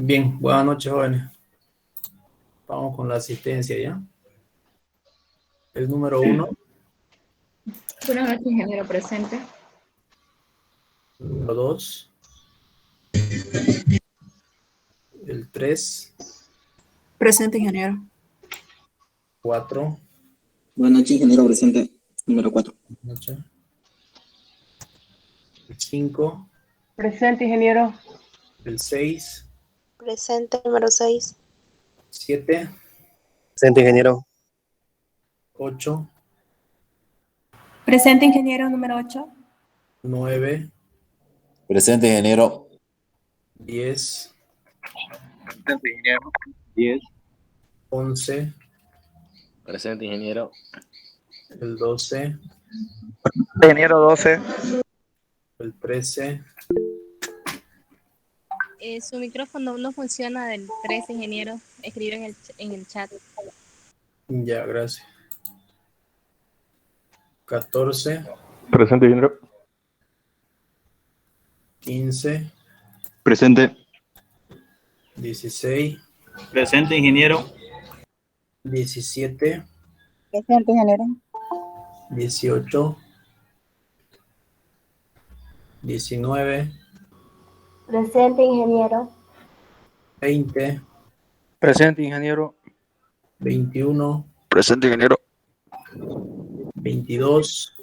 Bien, buenas noches, jóvenes. Vamos con la asistencia ya. El número 1, Buenas noches, ingeniero presente. número 2, el 3, Presente, ingeniero. 4, Buenas noches, ingeniero presente, número 4. el 5, Presente, ingeniero. el 6, Presente, número 6. 7, Presente, ingeniero. 8, Presente, ingeniero, número 8. 9, Presente, ingeniero. 10, Presente, ingeniero. 10. 11, Presente, ingeniero. el 12, Ingeniero 12. el 13, Su micrófono no funciona del 13, ingeniero. Escribe en el chat. ya, gracias. 14, Presente, ingeniero. 15, Presente. 16, Presente, ingeniero. 17, Presente, ingeniero. 18, 19, Presente, ingeniero. 20, Presente, ingeniero. 21, Presente, ingeniero. 22,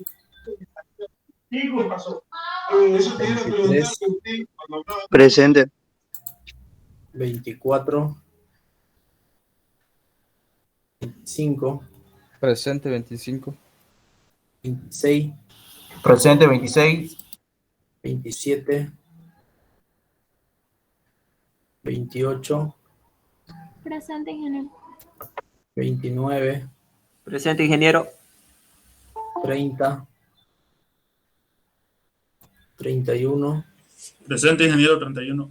23, Presente. 24, 25, Presente 25. 26, Presente 26. 27, 28, Presente, ingeniero. 29, Presente, ingeniero. 30, 31, Presente, ingeniero 31.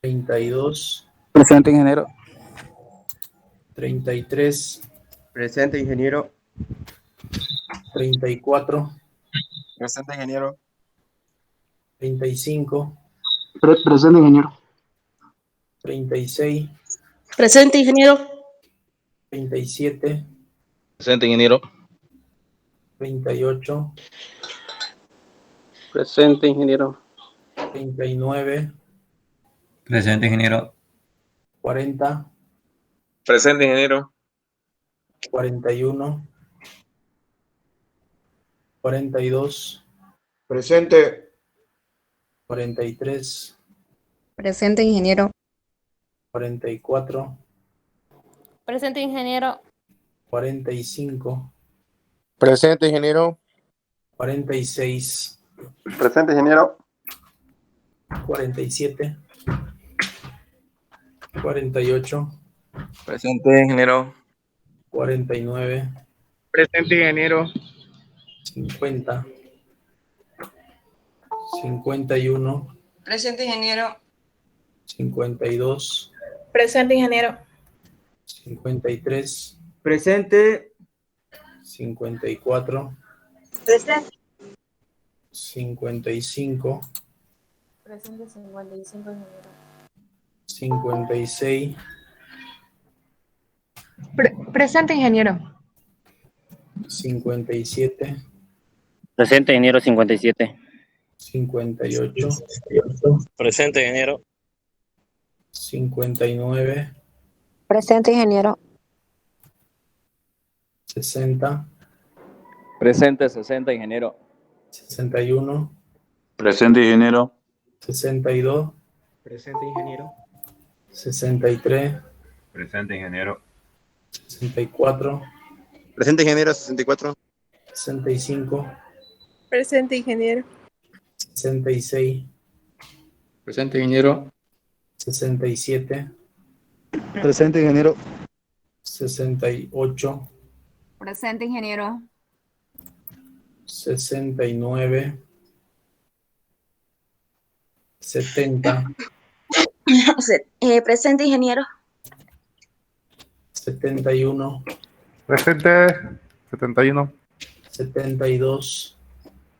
32, Presente, ingeniero. 33, Presente, ingeniero. 34, Presente, ingeniero. 35, Presente, ingeniero. 36, Presente, ingeniero. 37, Presente, ingeniero. 38, Presente, ingeniero. 39, Presente, ingeniero. 40, Presente, ingeniero. 41, 42, Presente. 43, Presente, ingeniero. 44, Presente, ingeniero. 45, Presente, ingeniero. 46, Presente, ingeniero. 47, 48, Presente, ingeniero. 49, Presente, ingeniero. 50, 51, Presente, ingeniero. 52, Presente, ingeniero. 53, Presente. 54, Presente. 55, Presente, 55, ingeniero. 56, Presente, ingeniero. 57, Presente, ingeniero 57. 58, Presente, ingeniero. 59, Presente, ingeniero. 60, Presente, 60, ingeniero. 61, Presente, ingeniero. 62, Presente, ingeniero. 63, Presente, ingeniero. 64, Presente, ingeniero 64. 65, Presente, ingeniero. 66, Presente, ingeniero. 67, Presente, ingeniero. 68, Presente, ingeniero. 69, 70, Presente, ingeniero. 71, Presente, 71. 72,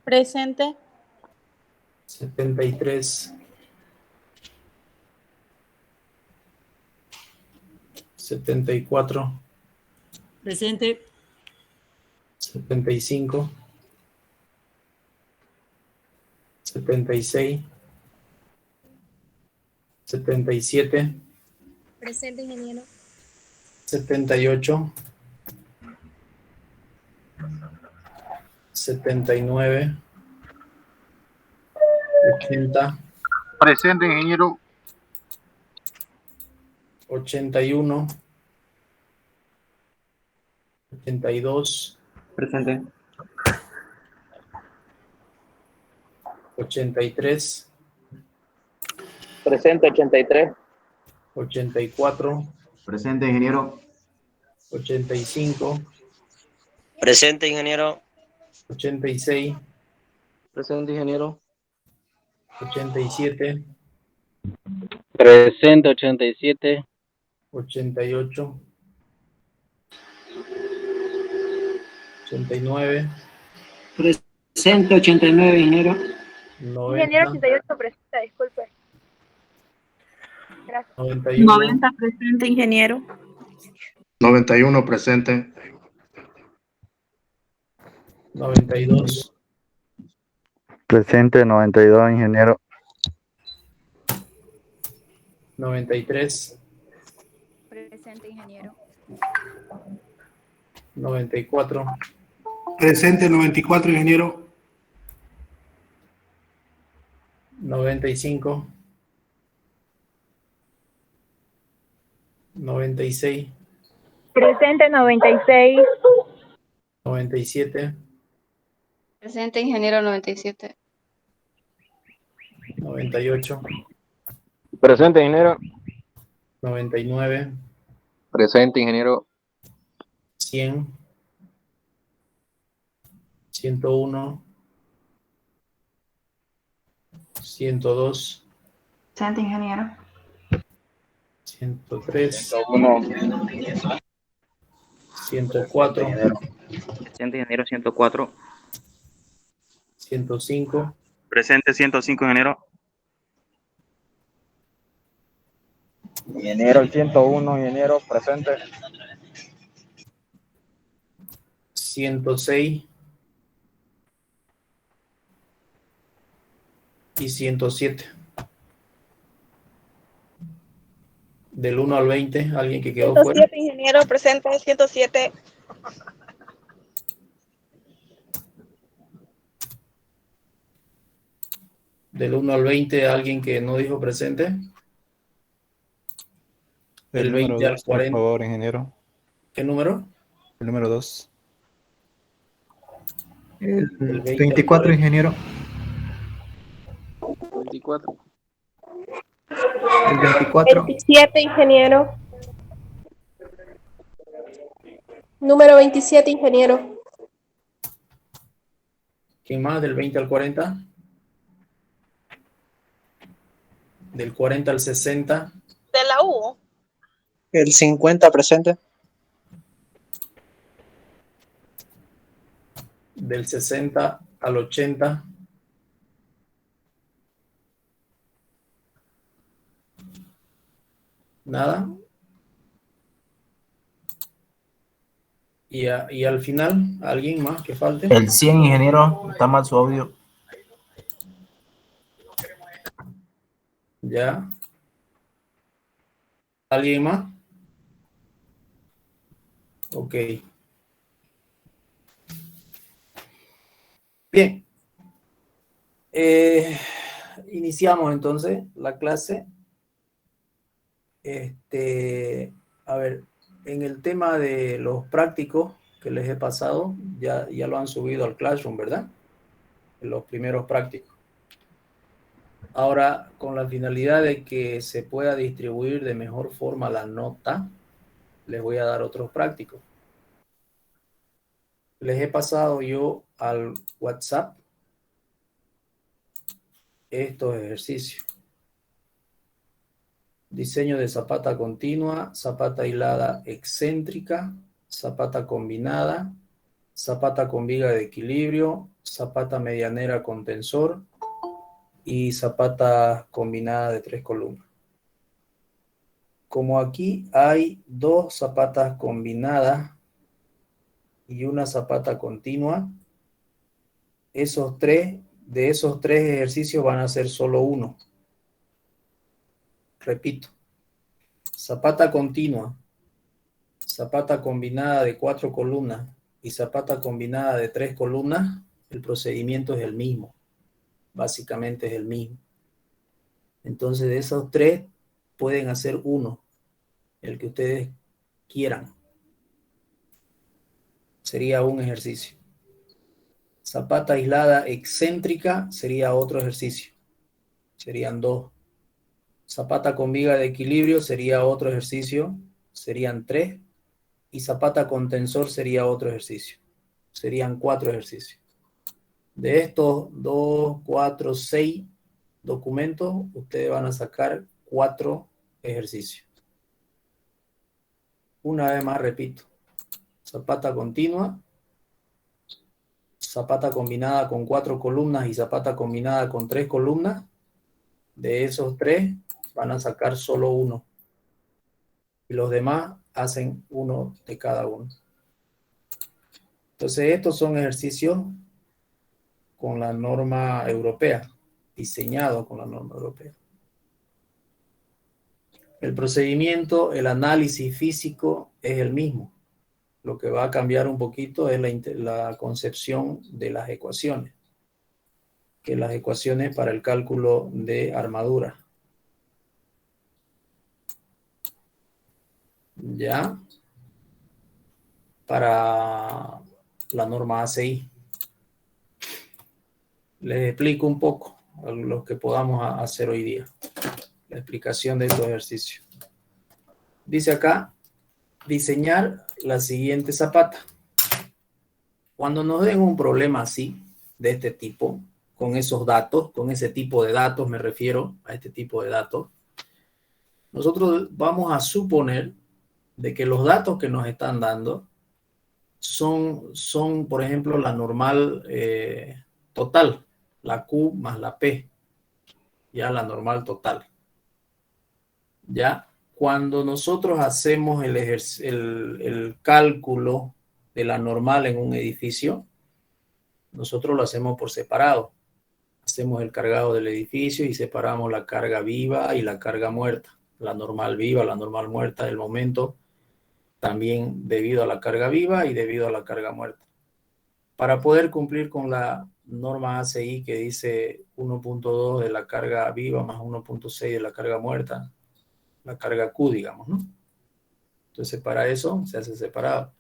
Presente. 73, 74, Presente. 75, 76, 77, Presente, ingeniero. 78, 79, 80, Presente, ingeniero. 81, 82, Presente. 83, Presente 83. 84, Presente, ingeniero. 85, Presente, ingeniero. 86, Presente, ingeniero. 87, Presente 87. 88, 89, Presente 89, ingeniero. ingeniero 90, 88 presente, disculpe. Gracias. 91, presente, ingeniero. 91, presente. 92, Presente 92, ingeniero. 93, Presente, ingeniero. 94, Presente 94, ingeniero. 95, 96, Presente 96, 97, Presente, ingeniero 97. 98, Presente, ingeniero. 99, Presente, ingeniero. 100, 101, 102, Presente, ingeniero. 103, 1. 104, Presente, ingeniero 104. 105, Presente 105, ingeniero. Ingeniero 101, ingeniero. Presente. 106 y 107. Del 1 al 20, alguien que quedó fuera. ingeniero, presente, 107. Del 1 al 20, alguien que no dijo presente. Del 20 al 40. Por favor, ingeniero. ¿Qué número? El número 2. Del 20 al 24, ingeniero. 24. El 24. 27, ingeniero. Número 27, ingeniero. ¿Quién más? Del 20 al 40. Del 40 al 60. De la U. El 50, presente. Del 60 al 80. Nada. Y al final, ¿alguien más que falte? El 100, ingeniero. Está mal su audio. Ya. ¿Alguien más? Ok. Bien. Iniciamos entonces la clase. A ver, en el tema de los prácticos que les he pasado, ya lo han subido al Classroom, ¿verdad? Los primeros prácticos. Ahora, con la finalidad de que se pueda distribuir de mejor forma la nota, les voy a dar otros prácticos. Les he pasado yo al WhatsApp estos ejercicios. Diseño de zapata continua, zapata hilada excéntrica, zapata combinada, zapata con viga de equilibrio, zapata medianera con tensor y zapata combinada de 3 columnas. como aquí hay 2 zapatas combinadas y una zapata continua, de esos tres ejercicios van a ser solo uno. Repito, zapata continua, zapata combinada de 4 columnas y zapata combinada de 3 columnas, el procedimiento es el mismo. Básicamente es el mismo. Entonces, de esos 3 pueden hacer uno, el que ustedes quieran. Sería un ejercicio. Zapata aislada excéntrica sería otro ejercicio. Serían 2. Zapata con viga de equilibrio sería otro ejercicio. Serían 3. Y zapata con tensor sería otro ejercicio. Serían 4 ejercicios. De estos 2, 4, 6 documentos, ustedes van a sacar 4 ejercicios. Una vez más repito. Zapata continua, zapata combinada con 4 columnas y zapata combinada con 3 columnas. De esos 3 van a sacar solo uno. Y los demás hacen uno de cada uno. Entonces estos son ejercicios con la norma europea, diseñados con la norma europea. El procedimiento, el análisis físico es el mismo. Lo que va a cambiar un poquito es la concepción de las ecuaciones, que las ecuaciones para el cálculo de armadura. ¿Ya? Para la norma ACI. Les explico un poco lo que podamos hacer hoy día. La explicación de estos ejercicios. Dice acá, diseñar la siguiente zapata. Cuando nos den un problema así, de este tipo, con esos datos, con ese tipo de datos, me refiero a este tipo de datos, nosotros vamos a suponer de que los datos que nos están dando son por ejemplo, la normal total, la Q más la P, ya la normal total. Ya, cuando nosotros hacemos el cálculo de la normal en un edificio, nosotros lo hacemos por separado. Hacemos el cargado del edificio y separamos la carga viva y la carga muerta. La normal viva, la normal muerta, el momento también debido a la carga viva y debido a la carga muerta. Para poder cumplir con la norma ACI que dice 1.2 de la carga viva más 1.6 de la carga muerta, la carga Q, digamos, ¿no? Entonces, para eso se hace separado.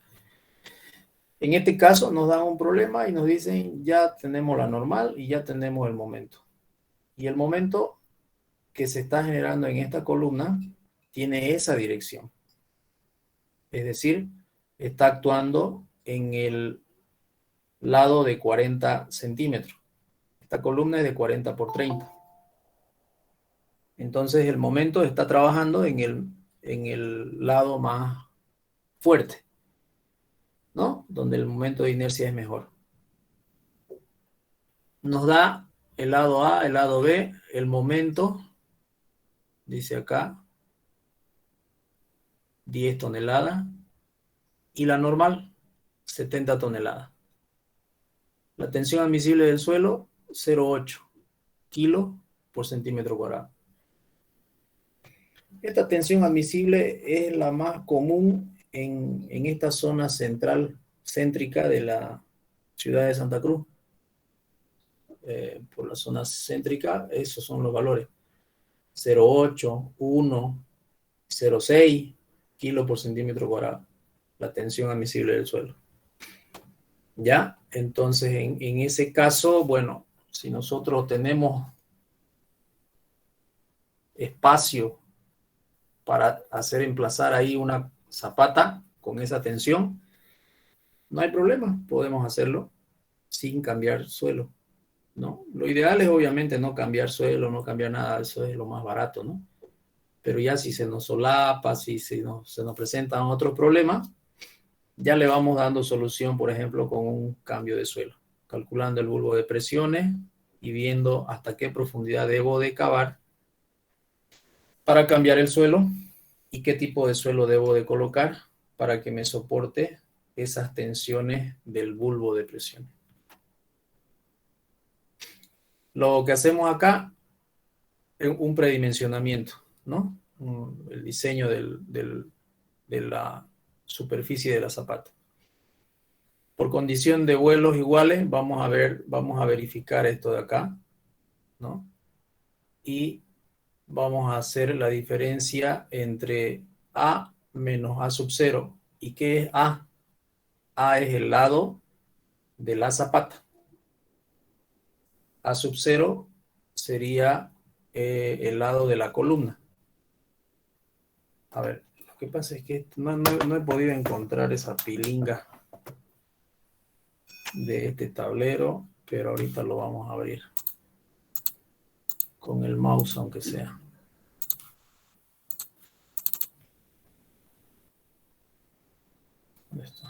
En este caso nos dan un problema y nos dicen ya tenemos la normal y ya tenemos el momento. Y el momento que se está generando en esta columna tiene esa dirección. Es decir, está actuando en el lado de 40 centímetros. Esta columna es de 40 por 30. Entonces el momento está trabajando en el lado más fuerte, ¿no? Donde el momento de inercia es mejor. Nos da el lado A, el lado B, el momento, dice acá, 10 toneladas, y la normal, 70 toneladas. La tensión admisible del suelo, 0,8 kilos por centímetro cuadrado. Esta tensión admisible es la más común en esta zona céntrica de la ciudad de Santa Cruz. Por la zona céntrica, esos son los valores. 0,8, 1, 0,6 kilos por centímetro cuadrado. La tensión admisible del suelo. ¿Ya? Entonces, en ese caso, bueno, si nosotros tenemos espacio para hacer emplazar ahí una zapata con esa tensión, no hay problema, podemos hacerlo sin cambiar suelo, ¿no? Lo ideal es obviamente no cambiar suelo, no cambiar nada, eso es lo más barato, ¿no? Pero ya si se nos solapa, si se nos presentan otros problemas, ya le vamos dando solución, por ejemplo, con un cambio de suelo, calculando el bulbo de presiones y viendo hasta qué profundidad debo de cavar para cambiar el suelo ¿Y qué tipo de suelo debo de colocar para que me soporte esas tensiones del bulbo de presión? Lo que hacemos acá es un predimensionamiento, ¿no? El diseño de la superficie de la zapata. Por condición de vuelos iguales, vamos a verificar esto de acá, ¿no? Y vamos a hacer la diferencia entre A menos A sub 0. ¿Y qué es A? A es el lado de la zapata. A sub 0 sería el lado de la columna. A ver, lo que pasa es que no he podido encontrar esa pilinga de este tablero, pero ahorita lo vamos a abrir con el mouse, aunque sea. ¿Dónde está?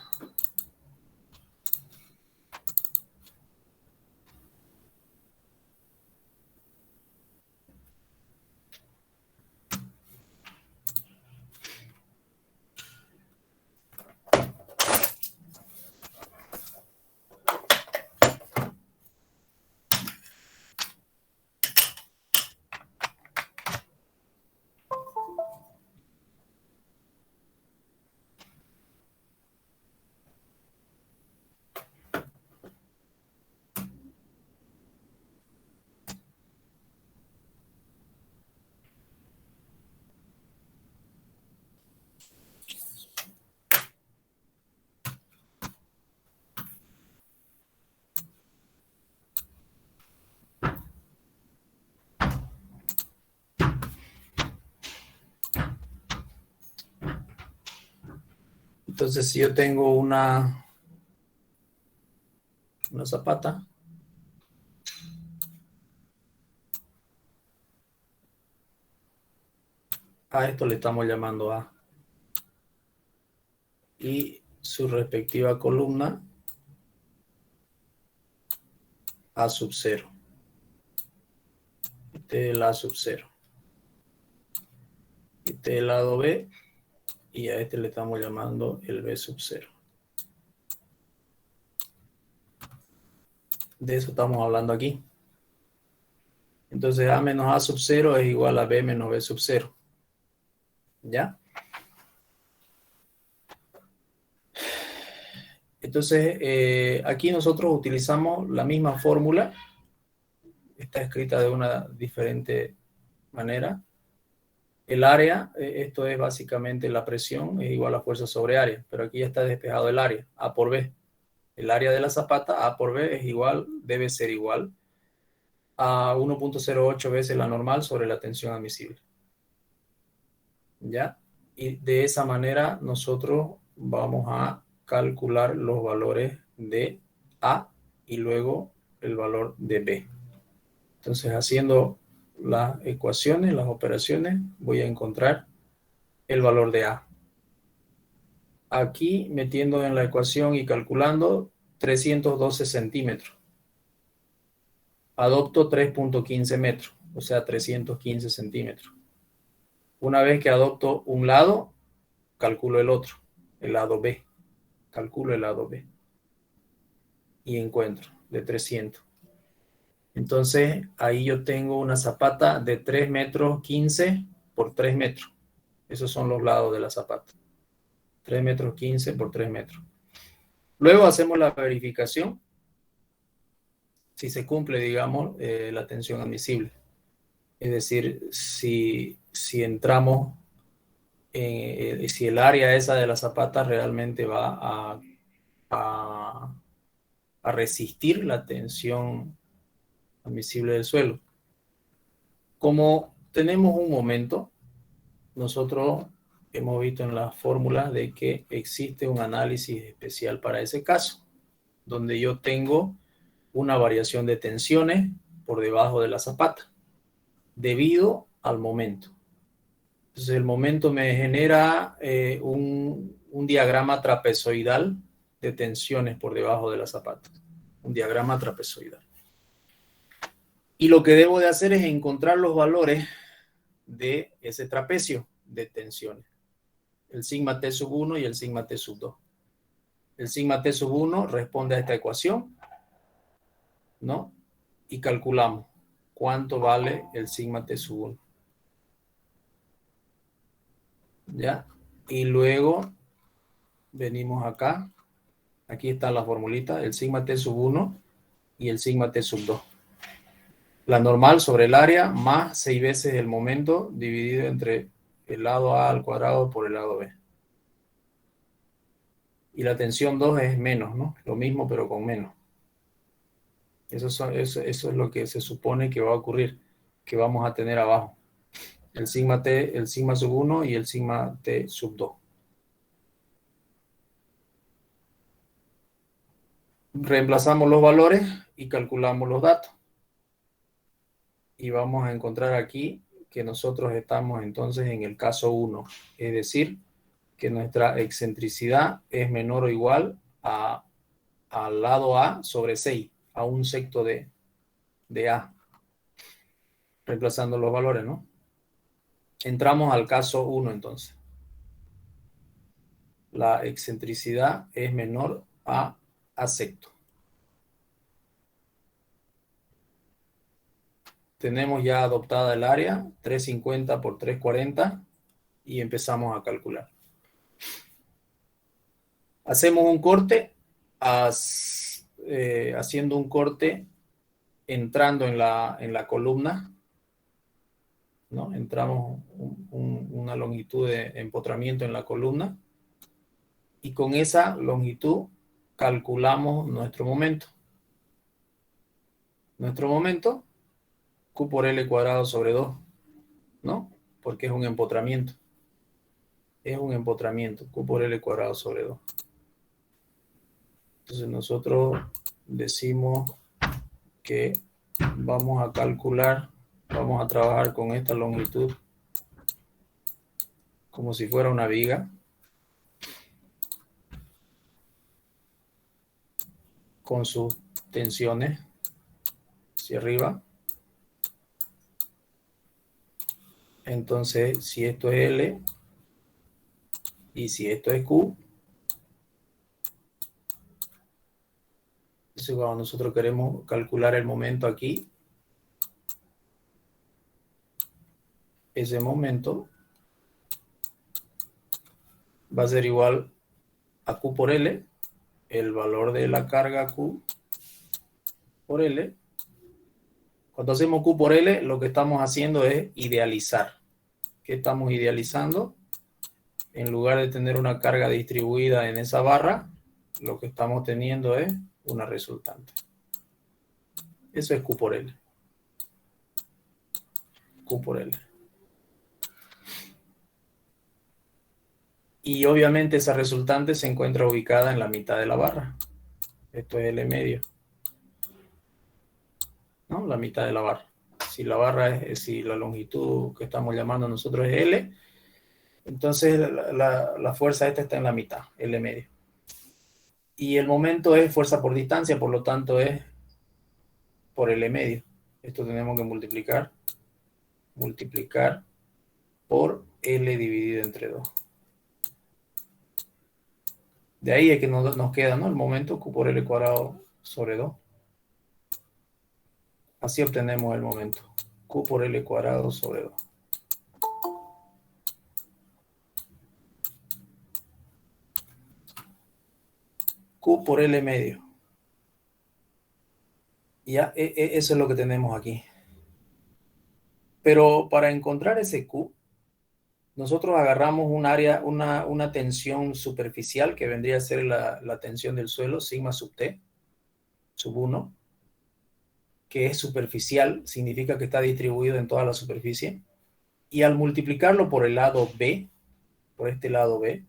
Entonces, si yo tengo una zapata, a esto le estamos llamando A. Y su respectiva columna, A sub 0. Este es el A sub 0. Este es el lado B. Y a este le estamos llamando el B sub 0. De eso estamos hablando aquí. Entonces A menos A sub 0 es igual a B menos B sub 0. ¿Ya? Entonces aquí nosotros utilizamos la misma fórmula. Está escrita de una diferente manera. El área, esto es básicamente la presión, es igual a fuerza sobre área, pero aquí ya está despejado el área, A por B. El área de la zapata, A por B, es igual, debe ser igual a 1.08 veces la normal sobre la tensión admisible. ¿Ya? Y de esa manera nosotros vamos a calcular los valores de A y luego el valor de B. Entonces, haciendo las ecuaciones, las operaciones, voy a encontrar el valor de A. Aquí, metiendo en la ecuación y calculando, 312 centímetros. Adopto 3.15 metros, o sea, 315 centímetros. Una vez que adopto un lado, calculo el otro, el lado B. Calculo el lado B. Y encuentro de 300. Entonces, ahí yo tengo una zapata de 3 metros 15 por 3 metros. Esos son los lados de la zapata. 3 metros 15 por 3 metros. Luego hacemos la verificación. Si se cumple, digamos, la tensión admisible. Es decir, si entramos, si el área esa de la zapata realmente va a resistir la tensión admisible del suelo. Como tenemos un momento, nosotros hemos visto en la fórmula de que existe un análisis especial para ese caso, donde yo tengo una variación de tensiones por debajo de la zapata, debido al momento. Entonces el momento me genera un diagrama trapezoidal de tensiones por debajo de la zapata. Un diagrama trapezoidal. Y lo que debo de hacer es encontrar los valores de ese trapecio de tensiones. el sigma T sub 1 y el sigma T sub 2. El sigma T sub 1 responde a esta ecuación, ¿no? Y calculamos cuánto vale el sigma T sub 1. ¿Ya? Y luego venimos acá. Aquí está la formulita, el sigma T sub 1 y el sigma T sub 2. La normal sobre el área más 6 veces el momento dividido entre el lado A al cuadrado por el lado B. Y la tensión 2 es menos, ¿no? Lo mismo pero con menos. Eso es lo que se supone que va a ocurrir, que vamos a tener abajo. El sigma T, el sigma sub 1 y el sigma T sub 2. Reemplazamos los valores y calculamos los datos. Y vamos a encontrar aquí que nosotros estamos entonces en el caso 1. Es decir, que nuestra excentricidad es menor o igual al lado A sobre 6, a un sexto de A. Reemplazando los valores, ¿no? Entramos al caso 1 entonces. La excentricidad es menor a sexto. Tenemos ya adoptada el área, 350 por 340, y empezamos a calcular. Hacemos un corte, haciendo un corte, entrando en la columna, ¿no? Entramos una longitud de empotramiento en la columna, y con esa longitud calculamos nuestro momento. Nuestro momento, Q por L cuadrado sobre 2, ¿no? Porque es un empotramiento. Es un empotramiento, Q por L cuadrado sobre 2. Entonces nosotros decimos que vamos a calcular, vamos a trabajar con esta longitud como si fuera una viga. Con sus tensiones hacia arriba. Entonces, si esto es L y si esto es Q, entonces cuando nosotros queremos calcular el momento aquí, ese momento va a ser igual a Q por L, el valor de la carga Q por L. Cuando hacemos Q por L, lo que estamos haciendo es idealizar. ¿Qué estamos idealizando? En lugar de tener una carga distribuida en esa barra, lo que estamos teniendo es una resultante. Eso es Q por L. Q por L. Y obviamente esa resultante se encuentra ubicada en la mitad de la barra. Esto es L medio, ¿no? La mitad de la barra. Si la barra si la longitud que estamos llamando nosotros es L, entonces la fuerza esta está en la mitad, L medio. Y el momento es fuerza por distancia, por lo tanto es por L medio. Esto tenemos que multiplicar por L dividido entre 2. De ahí es que nos queda, ¿no? El momento Q por L cuadrado sobre 2. Así obtenemos el momento. Q por L cuadrado sobre 2. Q por L medio. Ya, eso es lo que tenemos aquí. Pero para encontrar ese Q, nosotros agarramos un área, una tensión superficial que vendría a ser la tensión del suelo, sigma sub T, sub 1, que es superficial, significa que está distribuido en toda la superficie. Y al multiplicarlo por el lado B, por este lado B,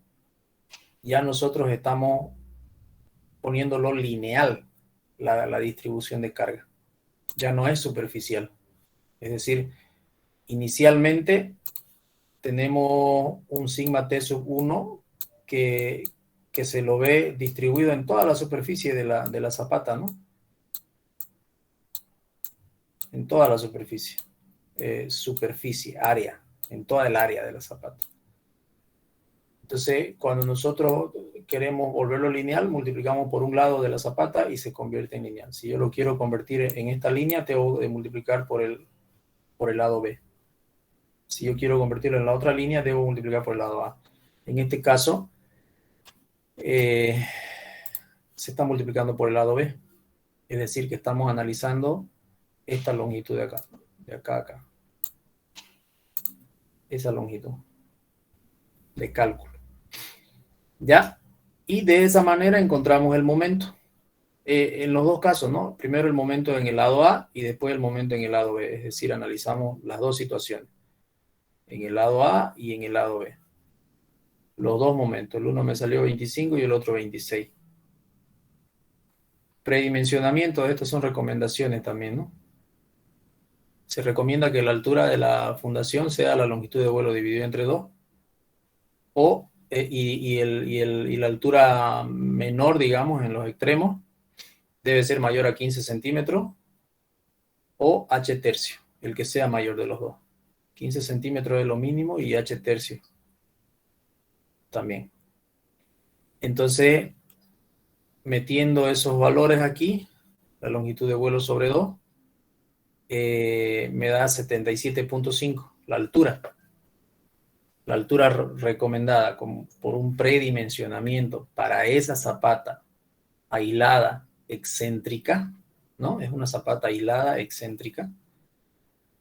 ya nosotros estamos poniéndolo lineal, la distribución de carga. Ya no es superficial. Es decir, inicialmente tenemos un sigma T sub 1 que se lo ve distribuido en toda la superficie de la zapata, ¿no? En toda la superficie. Superficie, área, en toda el área de la zapata. Entonces, cuando nosotros queremos volverlo lineal, multiplicamos por un lado de la zapata y se convierte en lineal. Si yo lo quiero convertir en esta línea, tengo que multiplicar por el lado B. Si yo quiero convertirlo en la otra línea, debo multiplicar por el lado A. En este caso, se está multiplicando por el lado B. Es decir, que estamos analizando esta longitud de acá a acá. Esa longitud de cálculo. ¿Ya? Y de esa manera encontramos el momento. En los dos casos, ¿no? Primero el momento en el lado A y después el momento en el lado B. Es decir, analizamos las dos situaciones. En el lado A y en el lado B. Los dos momentos. El uno me salió 25 y el otro 26. Predimensionamiento, estas son recomendaciones también, ¿no? Se recomienda que la altura de la fundación sea la longitud de vuelo dividido entre 2 y la altura menor, digamos, en los extremos debe ser mayor a 15 centímetros o h tercio, el que sea mayor de los dos. 15 centímetros es lo mínimo y h tercio también. Entonces, metiendo esos valores aquí, la longitud de vuelo sobre 2, me da 77.5, la altura. La altura recomendada por un predimensionamiento para esa zapata aislada excéntrica, ¿no? Es una zapata aislada excéntrica.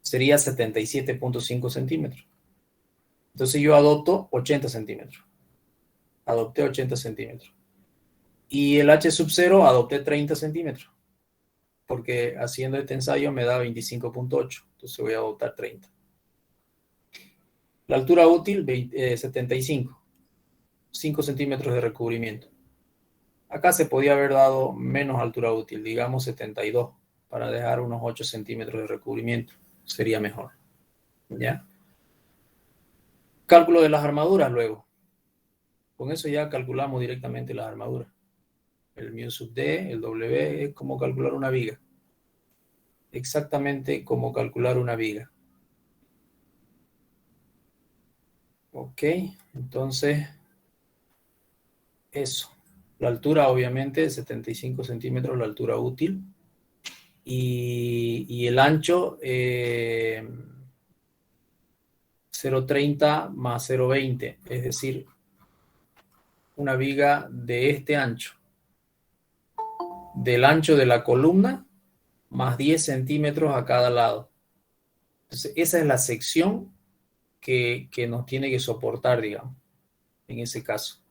Sería 77.5 centímetros. Entonces yo adopto 80 centímetros. Adopté 80 centímetros. Y el H sub 0 adopté 30 centímetros. Porque haciendo este ensayo me da 25.8. Entonces voy a adoptar 30. La altura útil, 75. 5 centímetros de recubrimiento. Acá se podía haber dado menos altura útil, digamos 72, para dejar unos 8 centímetros de recubrimiento. Sería mejor. ¿Ya? Cálculo de las armaduras luego. Con eso ya calculamos directamente las armaduras. El mu sub d, el W, es como calcular una viga. Exactamente como calcular una viga. Ok, entonces, eso. La altura, obviamente, 75 centímetros, la altura útil. Y el ancho, 0,30 más 0,20, es decir, una viga de este ancho. Del ancho de la columna, más 10 centímetros a cada lado. Entonces, esa es la sección que nos tiene que soportar, digamos, en ese caso.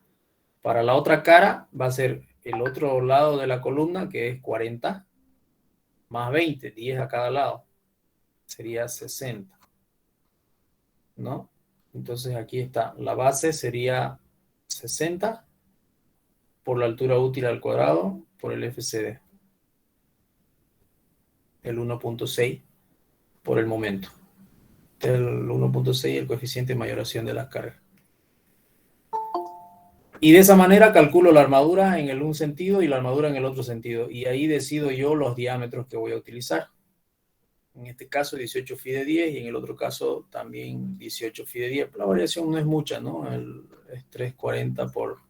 Para la otra cara va a ser el otro lado de la columna, que es 40, más 20, 10 a cada lado. Sería 60. ¿No? Entonces aquí está. La base sería 60 por la altura útil al cuadrado por el FCD. El 1.6 por el momento. El 1.6 el coeficiente de mayoración de las cargas. Y de esa manera calculo la armadura en el un sentido y la armadura en el otro sentido. Y ahí decido yo los diámetros que voy a utilizar. En este caso 18 phi de 10 y en el otro caso también 18 phi de 10. La variación no es mucha, ¿no? Es 340 por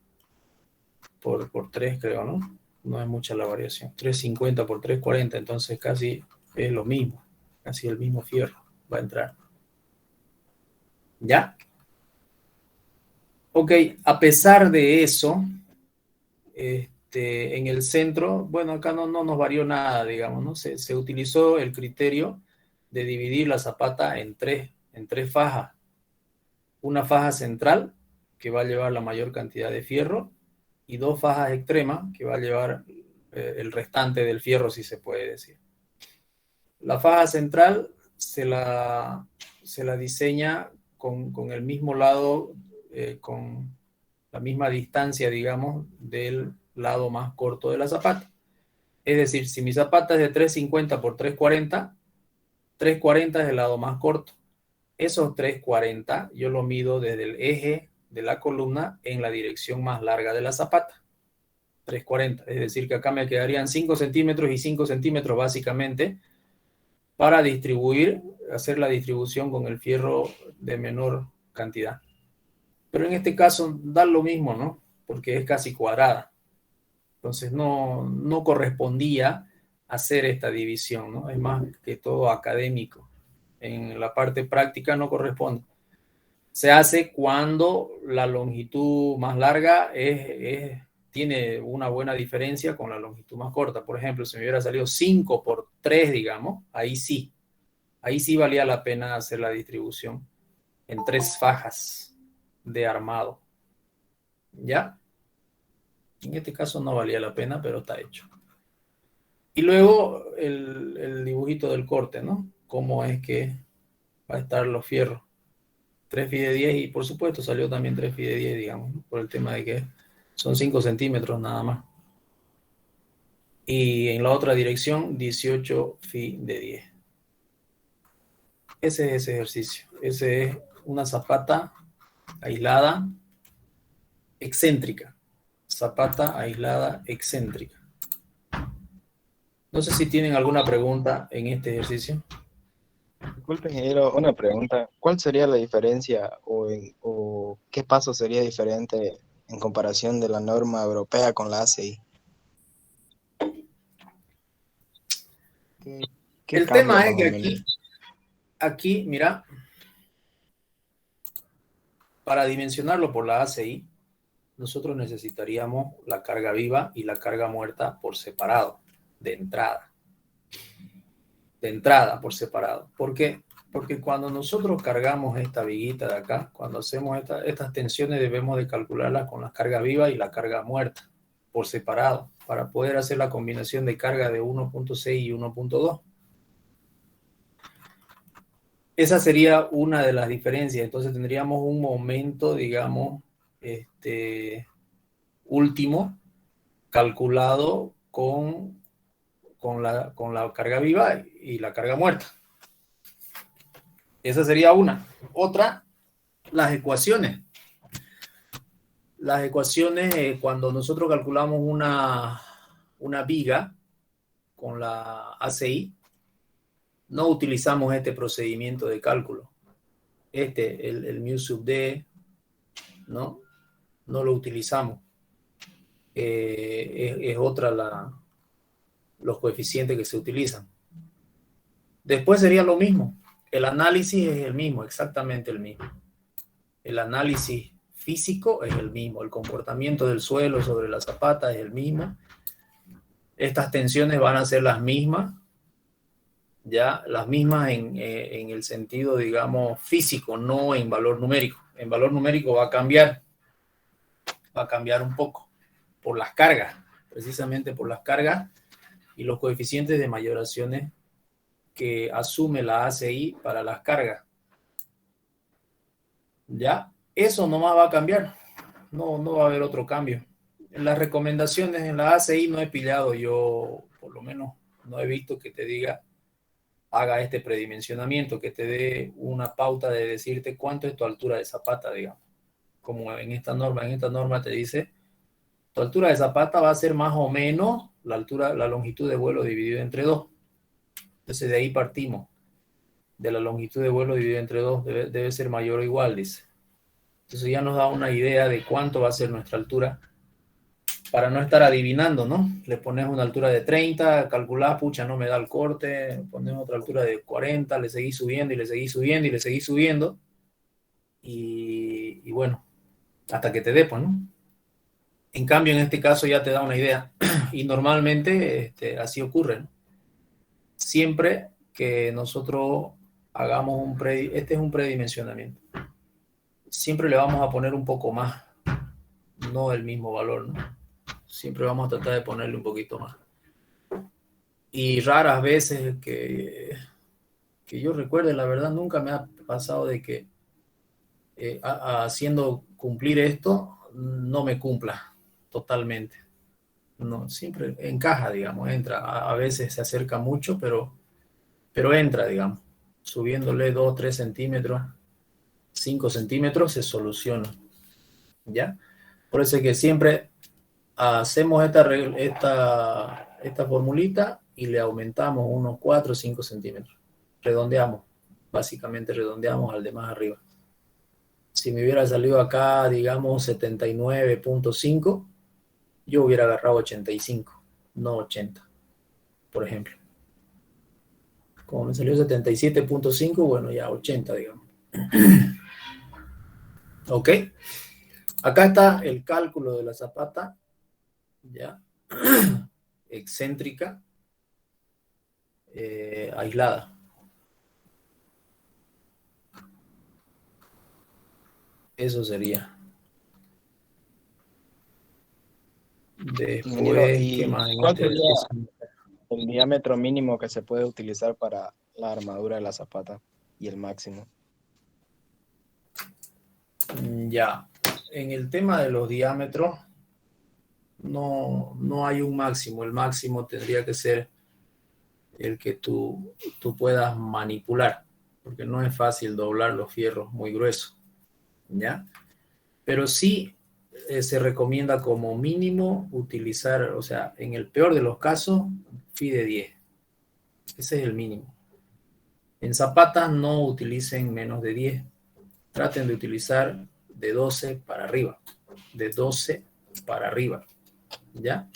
3, creo, ¿no? No es mucha la variación. 350 por 340, entonces casi es lo mismo. Casi el mismo fierro va a entrar. ¿Ya? Ok, a pesar de eso, en el centro, bueno, acá no nos varió nada, digamos, ¿no? Se utilizó el criterio de dividir la zapata en tres fajas. Una faja central, que va a llevar la mayor cantidad de fierro, y dos fajas extremas, que va a llevar el restante del fierro, si se puede decir. La faja central se la diseña con el mismo lado, con la misma distancia, digamos, del lado más corto de la zapata. Es decir, si mi zapata es de 350 por 340, 340 es el lado más corto. Esos 340 yo lo mido desde el eje de la columna en la dirección más larga de la zapata. 340, es decir, que acá me quedarían 5 centímetros y 5 centímetros básicamente para hacer la distribución con el fierro de menor cantidad. Pero en este caso da lo mismo, ¿no? Porque es casi cuadrada. Entonces no correspondía hacer esta división, ¿no? Es más que todo académico. En la parte práctica no corresponde. Se hace cuando la longitud más larga tiene una buena diferencia con la longitud más corta. Por ejemplo, si me hubiera salido 5 por 3, digamos, ahí sí valía la pena hacer la distribución en 3 fajas de armado. ¿Ya? En este caso no valía la pena, pero está hecho. Y luego el dibujito del corte, ¿no? Cómo es que va a estar los fierros. 3 fi de 10 y por supuesto salió también 3 fi de 10, digamos, ¿no? Por el tema de que son 5 centímetros nada más. Y en la otra dirección, 18 fi de 10. Ese es ese ejercicio. Ese es una zapata aislada excéntrica. Zapata aislada excéntrica. No sé si tienen alguna pregunta en este ejercicio. Disculpe, ingeniero, una pregunta. ¿Cuál sería la diferencia o qué paso sería diferente en comparación de la norma europea con la ACI? ¿Qué El cambia tema es más que o menos? aquí, mira, para dimensionarlo por la ACI, nosotros necesitaríamos la carga viva y la carga muerta por separado, de entrada. De entrada, por separado. ¿Por qué? Porque cuando nosotros cargamos esta viguita de acá, cuando hacemos estas tensiones debemos de calcularlas con la carga viva y la carga muerta, por separado, para poder hacer la combinación de carga de 1.6 y 1.2. Esa sería una de las diferencias. Entonces tendríamos un momento, digamos, último, calculado con la carga viva y la carga muerta. Esa sería una. Otra, las ecuaciones. Las ecuaciones, cuando nosotros calculamos una viga con la ACI, no utilizamos este procedimiento de cálculo. El mu sub d, ¿no? No lo utilizamos. Es otra los coeficientes que se utilizan. Después sería lo mismo. El análisis es el mismo, exactamente el mismo. El análisis físico es el mismo. El comportamiento del suelo sobre la zapata es el mismo. Estas tensiones van a ser las mismas. Ya, las mismas en el sentido, digamos, físico, no en valor numérico. En valor numérico va a cambiar un poco por las cargas, precisamente por las cargas y los coeficientes de mayoraciones que asume la ACI para las cargas. Ya, eso nomás va a cambiar, no va a haber otro cambio. En las recomendaciones en la ACI no he pillado, yo por lo menos no he visto que te diga haga este predimensionamiento, que te dé una pauta de decirte cuánto es tu altura de zapata, digamos. Como en esta norma te dice, tu altura de zapata va a ser más o menos la longitud de vuelo dividido entre 2. Entonces de ahí partimos. De la longitud de vuelo dividido entre 2 debe ser mayor o igual, dice. Entonces ya nos da una idea de cuánto va a ser nuestra altura para no estar adivinando, ¿no? Le pones una altura de 30, calculás, pucha, no me da el corte, pones otra altura de 40, le seguís subiendo y le seguís subiendo y le seguís subiendo. Y bueno, hasta que te dé, pues, ¿no? En cambio, en este caso ya te da una idea. Y normalmente así ocurre, ¿no? Siempre que nosotros hagamos este es un predimensionamiento. Siempre le vamos a poner un poco más, no el mismo valor, ¿no? Siempre vamos a tratar de ponerle un poquito más. Y raras veces que yo recuerde, la verdad, nunca me ha pasado de que haciendo cumplir esto, no me cumpla totalmente. No, siempre encaja, digamos, entra. A veces se acerca mucho, pero entra, digamos. Subiéndole 2, 3 centímetros, 5 centímetros, se soluciona. ¿Ya? Por eso es que siempre hacemos esta formulita y le aumentamos unos 4 o 5 centímetros. Redondeamos, básicamente redondeamos al de más arriba. Si me hubiera salido acá, digamos, 79.5, yo hubiera agarrado 85, no 80, por ejemplo. Como me salió 77.5, bueno, ya 80, digamos. ¿Ok? Acá está el cálculo de la zapata, ya, excéntrica, aislada. Eso sería. Después, ¿Y ¿qué más? cuál sería el diámetro mínimo que se puede utilizar para la armadura de la zapata y el máximo? Ya, en el tema de los diámetros no hay un máximo. El máximo tendría que ser el que tú puedas manipular, porque no es fácil doblar los fierros muy gruesos, ¿ya? Pero sí se recomienda como mínimo utilizar, o sea, en el peor de los casos, Fi de 10. Ese es el mínimo. En zapatas no utilicen menos de 10. Traten de utilizar de 12 para arriba. De 12 para arriba. ¿Ya?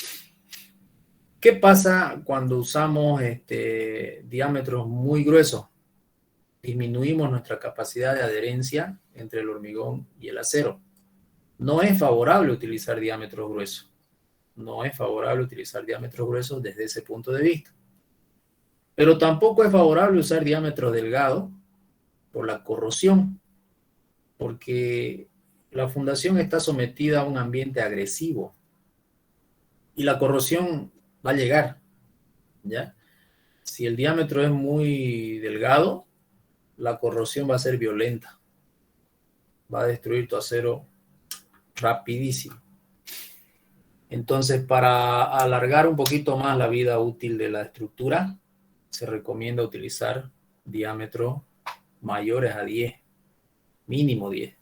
¿Qué pasa cuando usamos diámetros muy gruesos? Disminuimos nuestra capacidad de adherencia entre el hormigón y el acero. No es favorable utilizar diámetros gruesos. No es favorable utilizar diámetros gruesos desde ese punto de vista. Pero tampoco es favorable usar diámetros delgados por la corrosión, porque la fundación está sometida a un ambiente agresivo y la corrosión va a llegar, ¿ya? Si el diámetro es muy delgado, la corrosión va a ser violenta. Va a destruir tu acero rapidísimo. Entonces, para alargar un poquito más la vida útil de la estructura, se recomienda utilizar diámetros mayores a 10, mínimo 10.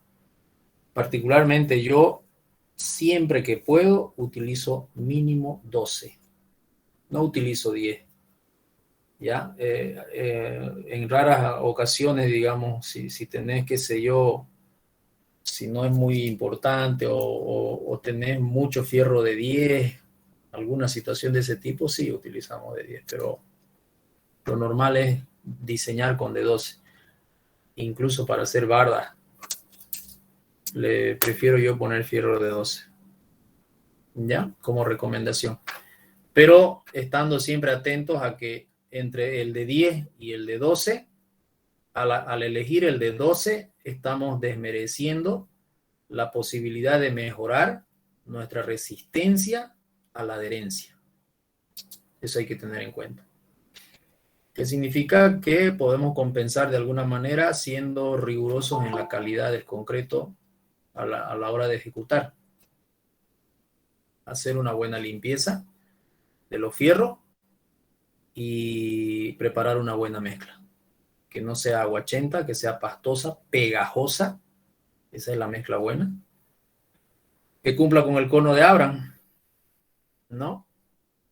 Particularmente yo, siempre que puedo, utilizo mínimo 12. No utilizo 10. ¿Ya? En raras ocasiones, digamos, si tenés, qué sé yo, si no es muy importante o tenés mucho fierro de 10, alguna situación de ese tipo, sí utilizamos de 10, pero lo normal es diseñar con de 12. Incluso para hacer bardas, le prefiero yo poner fierro de 12. ¿Ya? Como recomendación. Pero estando siempre atentos a que entre el de 10 y el de 12, al elegir el de 12, estamos desmereciendo la posibilidad de mejorar nuestra resistencia a la adherencia. Eso hay que tener en cuenta. Que significa que podemos compensar de alguna manera siendo rigurosos en la calidad del concreto a la hora de ejecutar. Hacer una buena limpieza de los fierros y preparar una buena mezcla. Que no sea aguachenta, que sea pastosa, pegajosa. Esa es la mezcla buena. Que cumpla con el cono de Abraham, ¿no?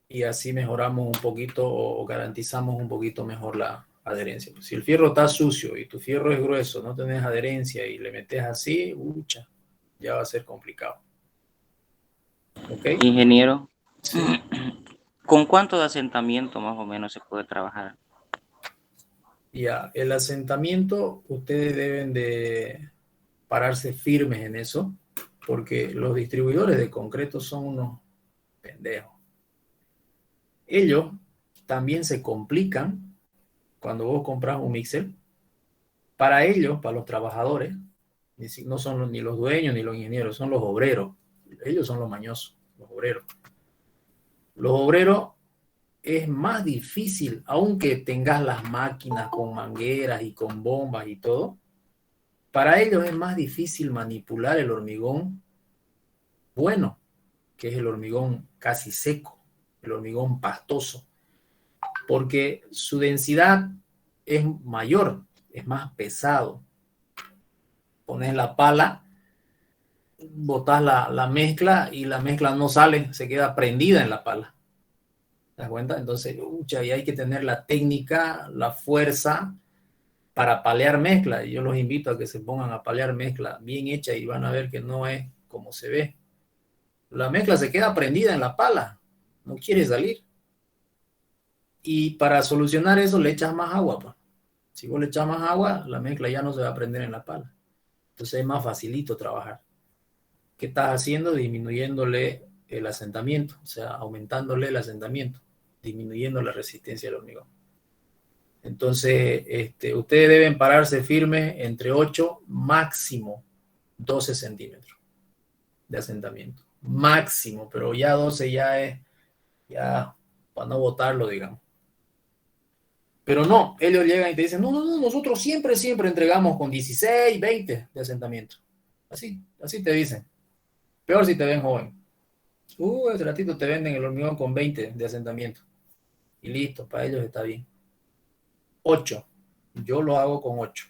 Y así mejoramos un poquito o garantizamos un poquito mejor la adherencia. Pues si el fierro está sucio y tu fierro es grueso, no tenés adherencia y le metes así, ya va a ser complicado. ¿Ok? Ingeniero, Sí. ¿con cuánto de asentamiento más o menos se puede trabajar? Ya, el asentamiento, ustedes deben de pararse firmes en eso, porque los distribuidores de concreto son unos pendejos. Ellos también se complican cuando vos compras un mixer. Para ellos, para los trabajadores, no son ni los dueños ni los ingenieros, son los obreros. Ellos son los mañosos, los obreros. Los obreros es más difícil, aunque tengas las máquinas con mangueras y con bombas y todo, para ellos es más difícil manipular el hormigón bueno, que es el hormigón casi seco, el hormigón pastoso, porque su densidad es mayor, es más pesado. Pones la pala, botas la mezcla y la mezcla no sale, se queda prendida en la pala. ¿Te das cuenta? Entonces, ahí hay que tener la técnica, la fuerza para palear mezcla. Y yo los invito a que se pongan a palear mezcla bien hecha y van a ver que no es como se ve. La mezcla se queda prendida en la pala, no quiere salir. Y para solucionar eso le echas más agua, pues. Si vos le echas más agua, la mezcla ya no se va a prender en la pala. Entonces es más facilito trabajar. ¿Qué estás haciendo? Disminuyéndole el asentamiento, o sea, aumentándole el asentamiento, disminuyendo la resistencia del hormigón. Entonces, ustedes deben pararse firmes entre 8, máximo 12 centímetros de asentamiento. Máximo, pero ya 12 ya es, ya para no botarlo, digamos. Pero no, ellos llegan y te dicen, no, nosotros siempre entregamos con 16, 20 de asentamiento. Así te dicen. Peor si te ven joven. Ese ratito te venden el hormigón con 20 de asentamiento. Y listo, para ellos está bien. 8. Yo lo hago con 8.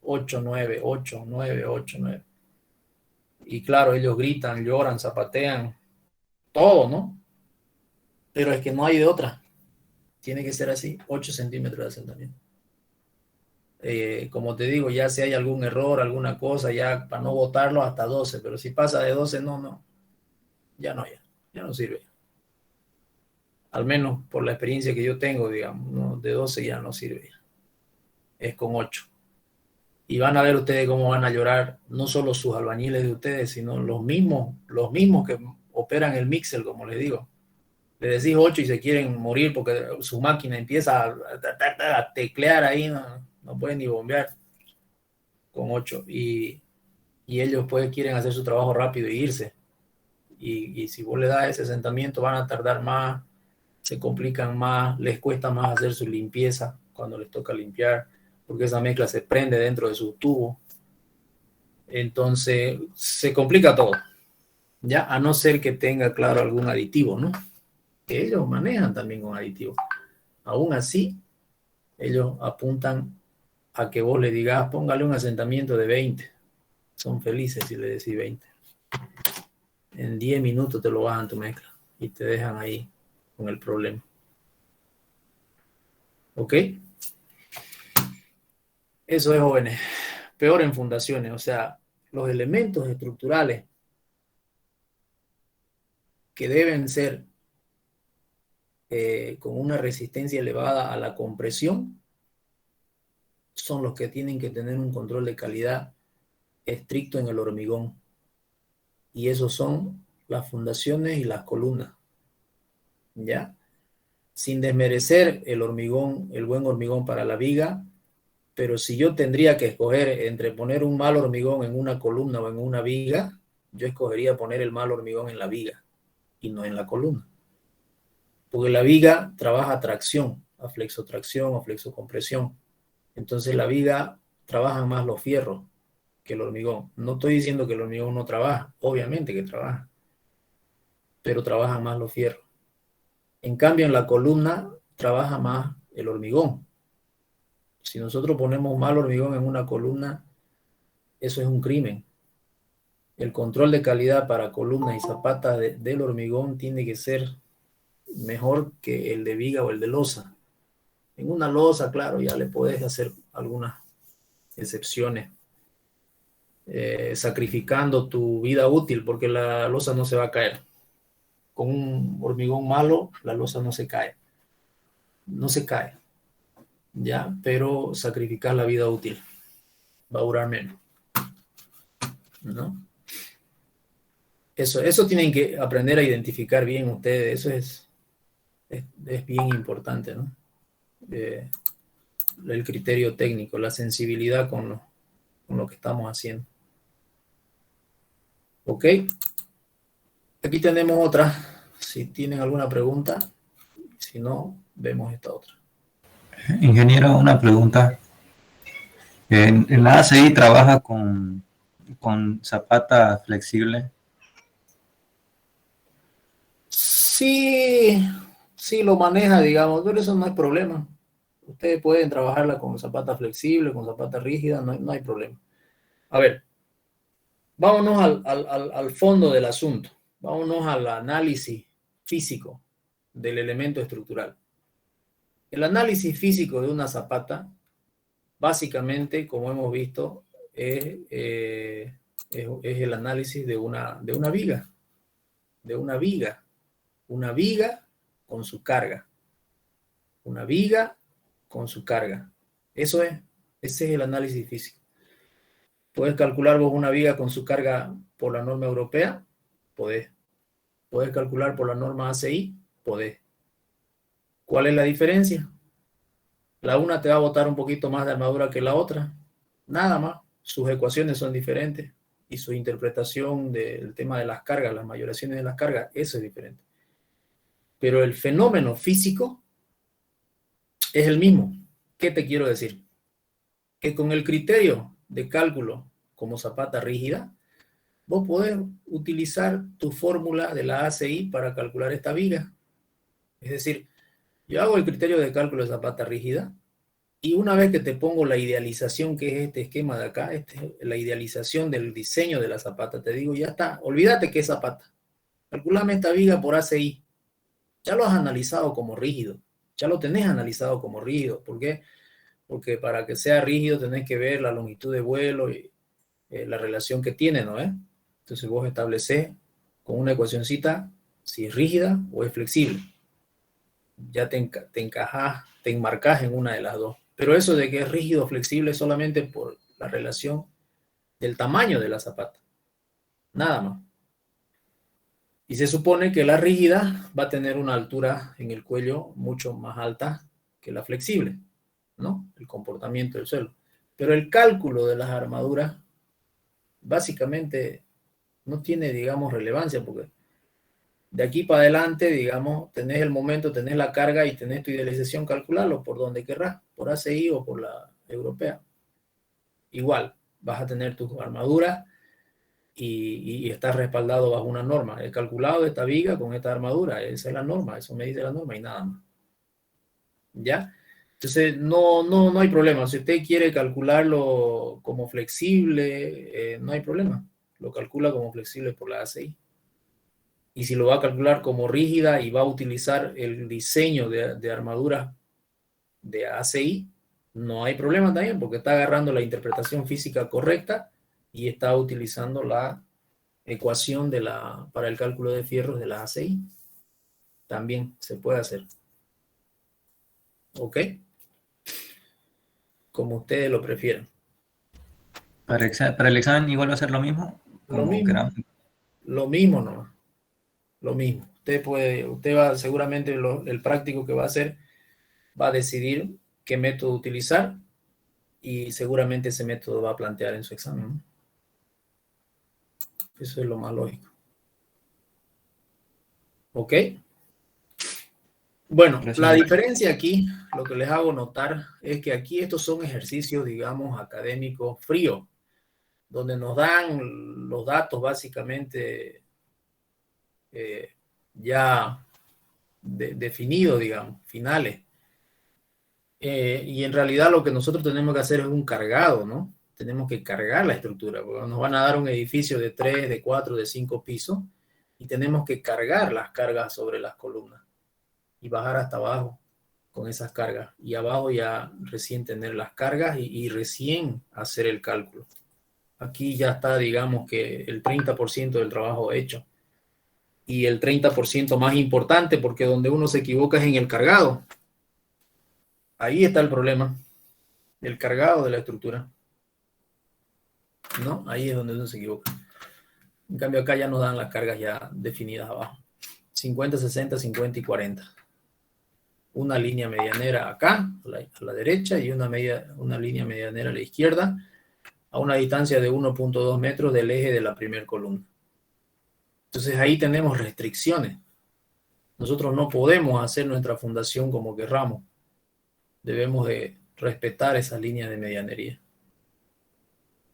8, 9, 8, 9, 8, 9. Y claro, ellos gritan, lloran, zapatean, todo, ¿no? Pero es que no hay de otra. Tiene que ser así, 8 centímetros de asentamiento. Como te digo, ya si hay algún error, alguna cosa, ya para no botarlo hasta 12, pero si pasa de 12, ya no sirve. Al menos por la experiencia que yo tengo, digamos, ¿no? De 12 ya no sirve. Es con 8. Y van a ver ustedes cómo van a llorar, no solo sus albañiles de ustedes, sino los mismos que operan el mixer, como les digo. Le decís 8 y se quieren morir porque su máquina empieza a teclear ahí, no pueden ni bombear con 8. Y ellos pues quieren hacer su trabajo rápido e irse. Y si vos le das ese asentamiento van a tardar más, se complican más, les cuesta más hacer su limpieza cuando les toca limpiar, porque esa mezcla se prende dentro de su tubo. Entonces se complica todo, ya, a no ser que tenga, claro, algún aditivo, ¿no? Que ellos manejan también con aditivos. Aún así, ellos apuntan a que vos le digas, póngale un asentamiento de 20. Son felices si le decís 20. En 10 minutos te lo bajan tu mezcla y te dejan ahí con el problema. ¿Ok? Eso es, jóvenes. Peor en fundaciones, o sea, los elementos estructurales que deben ser con una resistencia elevada a la compresión son los que tienen que tener un control de calidad estricto en el hormigón. Y esos son las fundaciones y las columnas. ¿Ya? Sin desmerecer el hormigón, el buen hormigón para la viga, pero si yo tendría que escoger entre poner un mal hormigón en una columna o en una viga, yo escogería poner el mal hormigón en la viga y no en la columna. Porque la viga trabaja a tracción, a flexotracción o flexocompresión. Entonces la viga trabaja más los fierros que el hormigón. No estoy diciendo que el hormigón no trabaja, obviamente que trabaja, pero trabajan más los fierros. En cambio, en la columna trabaja más el hormigón. Si nosotros ponemos mal hormigón en una columna, eso es un crimen. El control de calidad para columnas y zapatas del hormigón tiene que ser mejor que el de viga o el de losa. En una losa, claro, ya le podés hacer algunas excepciones, sacrificando tu vida útil, porque la losa no se va a caer. Con un hormigón malo, la losa no se cae. No se cae. Ya, pero sacrificar la vida útil va a durar menos, ¿no? Eso tienen que aprender a identificar bien ustedes. Eso es bien importante, ¿no? El criterio técnico, la sensibilidad con lo que estamos haciendo. ¿Ok? Aquí tenemos otra. Si tienen alguna pregunta, si no, vemos esta otra. Ingeniero, una pregunta. ¿En la ACI trabaja con zapata flexible? Sí lo maneja, digamos, pero eso no es problema. Ustedes pueden trabajarla con zapata flexible, con zapata rígida, no hay problema. A ver, vámonos al fondo del asunto. Vámonos al análisis físico del elemento estructural. El análisis físico de una zapata básicamente, como hemos visto, es el análisis de una viga. De una viga. Una viga con su carga. Una viga con su carga. Ese es el análisis físico. ¿Puedes calcular vos una viga con su carga por la norma europea? Podés. ¿Puedes calcular por la norma ACI? Podés. ¿Cuál es la diferencia? La una te va a botar un poquito más de armadura que la otra. Nada más. Sus ecuaciones son diferentes y su interpretación del tema de las cargas, las mayoraciones de las cargas, eso es diferente. Pero el fenómeno físico es el mismo. ¿Qué te quiero decir? Que con el criterio de cálculo como zapata rígida, vos podés utilizar tu fórmula de la ACI para calcular esta viga. Es decir, yo hago el criterio de cálculo de zapata rígida y una vez que te pongo la idealización, que es este esquema de acá, la idealización del diseño de la zapata, te digo, ya está, olvídate que es zapata. Calculame esta viga por ACI. Ya lo has analizado como rígido. Ya lo tenés analizado como rígido. ¿Por qué? Porque para que sea rígido tenés que ver la longitud de vuelo y la relación que tiene, ¿no? Entonces vos establecés con una ecuacioncita si es rígida o es flexible. Ya te encajás, te enmarcás en una de las dos. Pero eso de que es rígido o flexible es solamente por la relación del tamaño de la zapata. Nada más. Y se supone que la rígida va a tener una altura en el cuello mucho más alta que la flexible, ¿no? El comportamiento del suelo. Pero el cálculo de las armaduras básicamente no tiene, digamos, relevancia porque de aquí para adelante, digamos, tenés el momento, tenés la carga y tenés tu idealización, calcularlo por donde querrás, por ACI o por la europea. Igual, vas a tener tu armadura y estás respaldado bajo una norma. He calculado esta viga con esta armadura, esa es la norma, eso me dice la norma y nada más. ¿Ya? Entonces, no hay problema. Si usted quiere calcularlo como flexible, no hay problema. Lo calcula como flexible por la ACI. Y si lo va a calcular como rígida y va a utilizar el diseño de armaduras de ACI, no hay problema también porque está agarrando la interpretación física correcta y está utilizando la ecuación para el cálculo de fierros de la ACI. También se puede hacer. ¿Ok? Como ustedes lo prefieran. Para el examen igual va a ser lo mismo. Lo mismo nomás. Lo mismo. Usted va, seguramente el práctico que va a hacer, va a decidir qué método utilizar y seguramente ese método va a plantear en su examen, ¿no? Eso es lo más lógico. ¿Ok? Bueno, la diferencia aquí, lo que les hago notar, es que aquí estos son ejercicios, digamos, académicos fríos, donde nos dan los datos básicamente ya definidos, digamos, finales. Y en realidad lo que nosotros tenemos que hacer es un cargado, ¿no? Tenemos que cargar la estructura, porque nos van a dar un edificio de 3, de 4, de 5 pisos, y tenemos que cargar las cargas sobre las columnas y bajar hasta abajo con esas cargas. Y abajo ya recién tener las cargas y recién hacer el cálculo. Aquí ya está, digamos, que el 30% del trabajo hecho. Y el 30% más importante, porque donde uno se equivoca es en el cargado. Ahí está el problema. El cargado de la estructura. ¿No? Ahí es donde uno se equivoca. En cambio acá ya nos dan las cargas ya definidas abajo. 50, 60, 50 y 40. Una línea medianera acá, a la derecha, y una línea medianera a la izquierda, a una distancia de 1.2 metros del eje de la primera columna. Entonces ahí tenemos restricciones. Nosotros no podemos hacer nuestra fundación como querramos. Debemos de respetar esas líneas de medianería,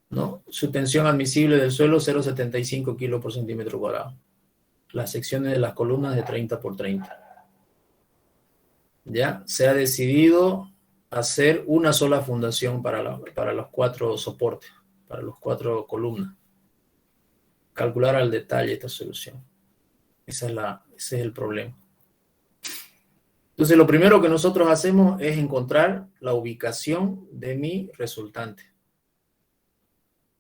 ¿no? Su tensión admisible del suelo 0,75 kilos por centímetro cuadrado. Las secciones de las columnas de 30 por 30. Ya se ha decidido hacer una sola fundación para los 4 soportes, para los 4 columnas. Calcular al detalle esta solución. Ese es el problema. Entonces, lo primero que nosotros hacemos es encontrar la ubicación de mi resultante.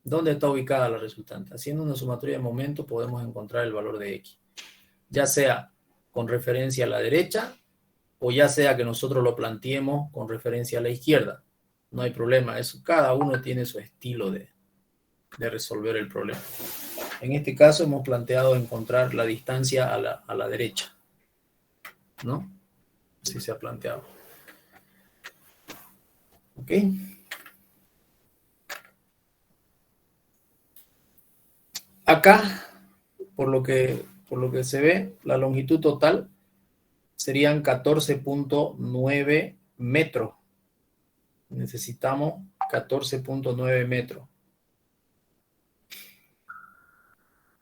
¿Dónde está ubicada la resultante? Haciendo una sumatoria de momentos podemos encontrar el valor de X. Ya sea con referencia a la derecha o ya sea que nosotros lo planteemos con referencia a la izquierda. No hay problema. Eso, cada uno tiene su estilo de resolver el problema. En este caso hemos planteado encontrar la distancia a la derecha, ¿no? Así se ha planteado. ¿Ok? Acá, por lo que se ve, la longitud total serían 14.9 metros. Necesitamos 14.9 metros.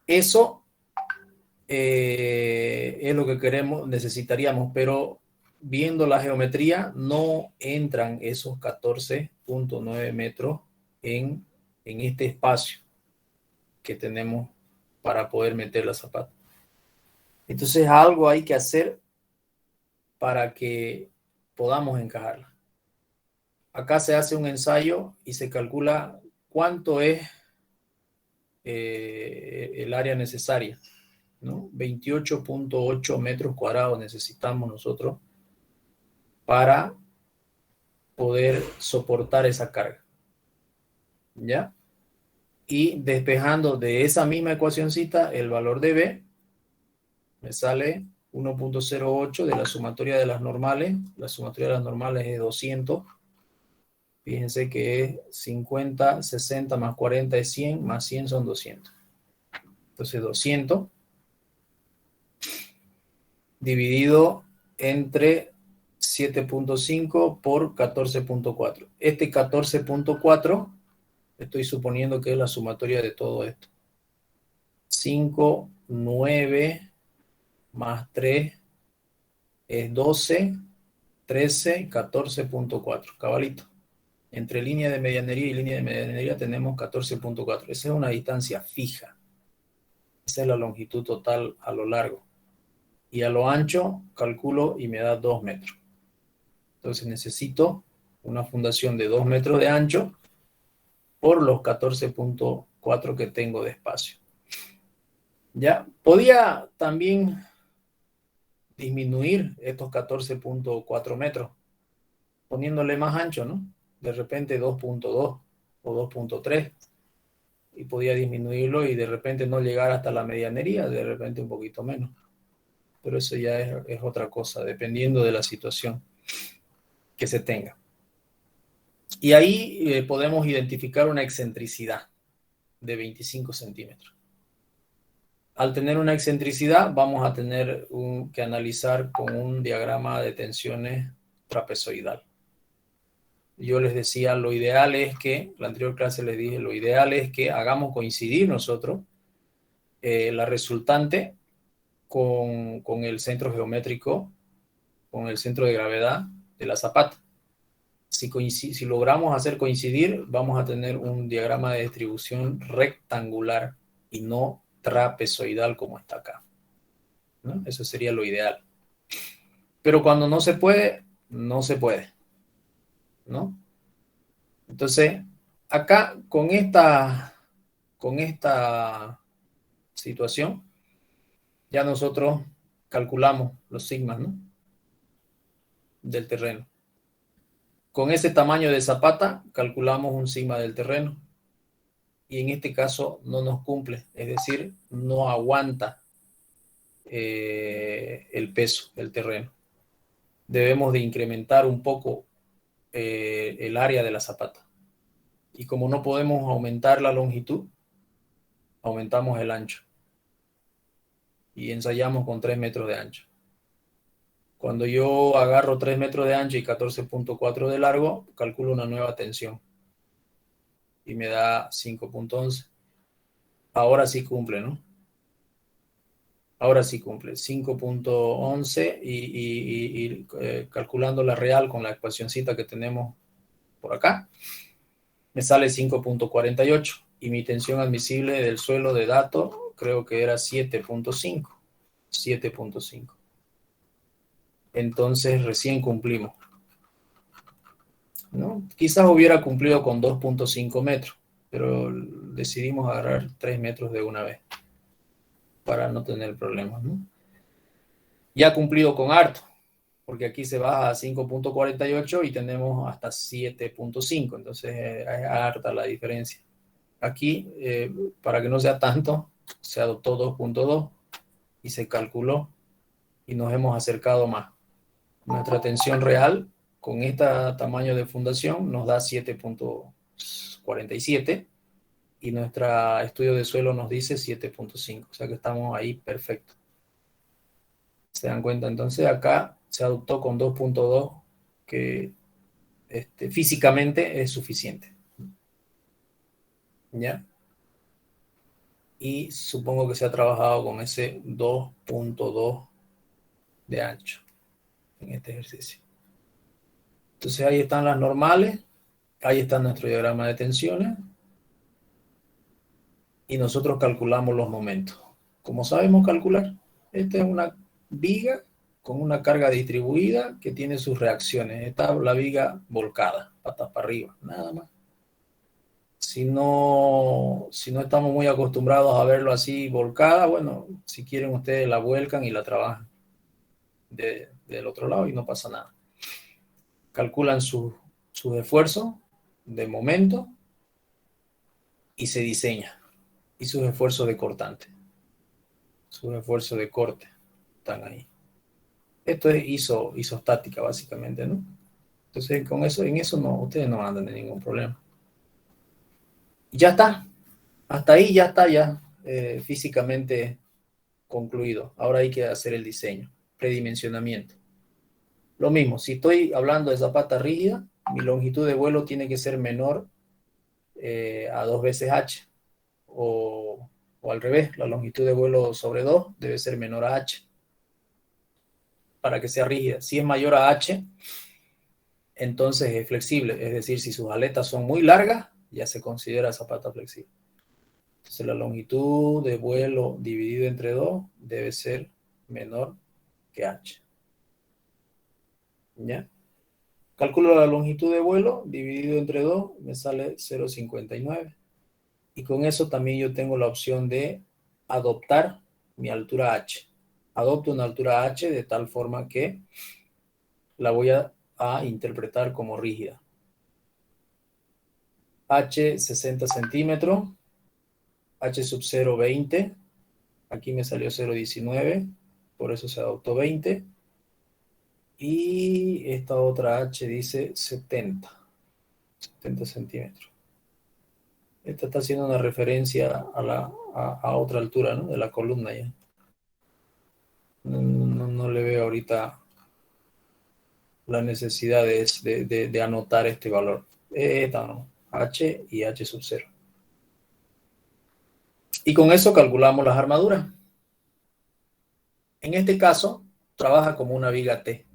Eso es lo que necesitaríamos, pero viendo la geometría no entran esos 14.9 metros en este espacio que tenemos para poder meter la zapata. Entonces algo hay que hacer para que podamos encajarla. Acá se hace un ensayo y se calcula cuánto es el área necesaria, ¿no? 28.8 metros cuadrados necesitamos nosotros para poder soportar esa carga. ¿Ya? Y despejando de esa misma ecuacioncita el valor de B, me sale 1.08 de la sumatoria de las normales. La sumatoria de las normales es 200. Fíjense que es 50, 60 más 40 es 100, más 100 son 200. Entonces 200 dividido entre 7.5 por 14.4. Este 14.4, estoy suponiendo que es la sumatoria de todo esto. 5, 9 más 3 es 12, 13, 14.4. Cabalito. Entre línea de medianería y línea de medianería tenemos 14.4. Esa es una distancia fija. Esa es la longitud total a lo largo. Y a lo ancho calculo y me da 2 metros. Entonces necesito una fundación de 2 metros de ancho por los 14.4 que tengo de espacio. Ya, podía también disminuir estos 14.4 metros poniéndole más ancho, ¿no? De repente 2.2 o 2.3 y podía disminuirlo y de repente no llegar hasta la medianería, de repente un poquito menos. Pero eso ya es otra cosa, dependiendo de la situación que se tenga. Y ahí podemos identificar una excentricidad de 25 centímetros. Al tener una excentricidad, vamos a tener que analizar con un diagrama de tensiones trapezoidal. Yo les decía, lo ideal es que, la anterior clase les dije, lo ideal es que hagamos coincidir nosotros la resultante con el centro geométrico, con el centro de gravedad de la zapata. Si logramos hacer coincidir, vamos a tener un diagrama de distribución rectangular y no trapezoidal como está acá, ¿no? Eso sería lo ideal. Pero cuando no se puede, no se puede, ¿no? Entonces, acá con esta situación, ya nosotros calculamos los sigmas, ¿no? Del terreno. Con ese tamaño de zapata, calculamos un sigma del terreno. Y en este caso no nos cumple, es decir, no aguanta el peso del terreno. Debemos de incrementar un poco el área de la zapata. Y como no podemos aumentar la longitud, aumentamos el ancho. Y ensayamos con 3 metros de ancho. Cuando yo agarro 3 metros de ancho y 14.4 de largo, calculo una nueva tensión. Y me da 5.11. Ahora sí cumple, ¿no? Ahora sí cumple. 5.11 y calculando la real con la ecuacioncita que tenemos por acá, me sale 5.48. Y mi tensión admisible del suelo de dato creo que era 7.5. 7.5. entonces recién cumplimos, ¿no? Quizás hubiera cumplido con 2.5 metros, pero decidimos agarrar 3 metros de una vez para no tener problemas, ¿no? Ya ha cumplido con harto, porque aquí se baja a 5.48 y tenemos hasta 7.5, entonces es harta la diferencia. Aquí, para que no sea tanto, se adoptó 2.2 y se calculó y nos hemos acercado más. Nuestra tensión real con este tamaño de fundación nos da 7.47 y nuestro estudio de suelo nos dice 7.5, o sea que estamos ahí perfecto. ¿Se dan cuenta? Entonces acá se adoptó con 2.2 que físicamente es suficiente. ¿Ya? Y supongo que se ha trabajado con ese 2.2 de ancho en este ejercicio. Entonces ahí están las normales, ahí está nuestro diagrama de tensiones y nosotros calculamos los momentos. ¿Cómo sabemos calcular? Esta es una viga con una carga distribuida que tiene sus reacciones. Está la viga volcada, patas para arriba, nada más. Si no estamos muy acostumbrados a verlo así volcada, bueno, si quieren ustedes la vuelcan y la trabajan del otro lado y no pasa nada. Calculan sus esfuerzos de momento y se diseña. Y sus esfuerzos de cortante. Sus esfuerzos de corte están ahí. Esto es isostática básicamente, ¿no? Entonces con eso, en eso no, ustedes no andan de ningún problema. Ya está. Hasta ahí ya está físicamente concluido. Ahora hay que hacer el diseño, predimensionamiento. Lo mismo, si estoy hablando de zapata rígida, mi longitud de vuelo tiene que ser menor a 2 veces h. O al revés, la longitud de vuelo sobre 2 debe ser menor a h para que sea rígida. Si es mayor a h, entonces es flexible. Es decir, si sus aletas son muy largas, ya se considera zapata flexible. Entonces la longitud de vuelo dividido entre 2 debe ser menor que h. ¿Ya? Calculo la longitud de vuelo dividido entre 2, me sale 0,59. Y con eso también yo tengo la opción de adoptar mi altura h. Adopto una altura h de tal forma que la voy a interpretar como rígida. H 60 centímetros, H sub 0 20, aquí me salió 0,19, por eso se adoptó 20. Y esta otra H dice 70 centímetros. Esta está haciendo una referencia a otra altura, ¿no? De la columna ya. No le veo ahorita la necesidad de anotar este valor. Esta no, H y H sub 0. Y con eso calculamos las armaduras. En este caso, trabaja como una viga T.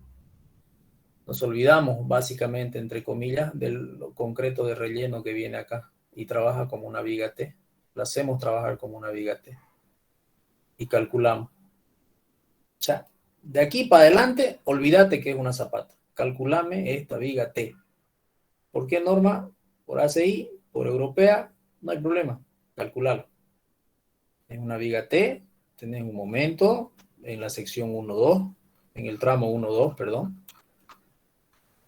Nos olvidamos, básicamente, entre comillas, del concreto de relleno que viene acá. Y trabaja como una viga T. La hacemos trabajar como una viga T. Y calculamos. O sea, de aquí para adelante, olvídate que es una zapata. Calculame esta viga T. ¿Por qué norma? Por ACI, por europea, no hay problema. Calculalo. Es una viga T, tenés un momento en la sección 1-2, en el tramo 1-2, perdón.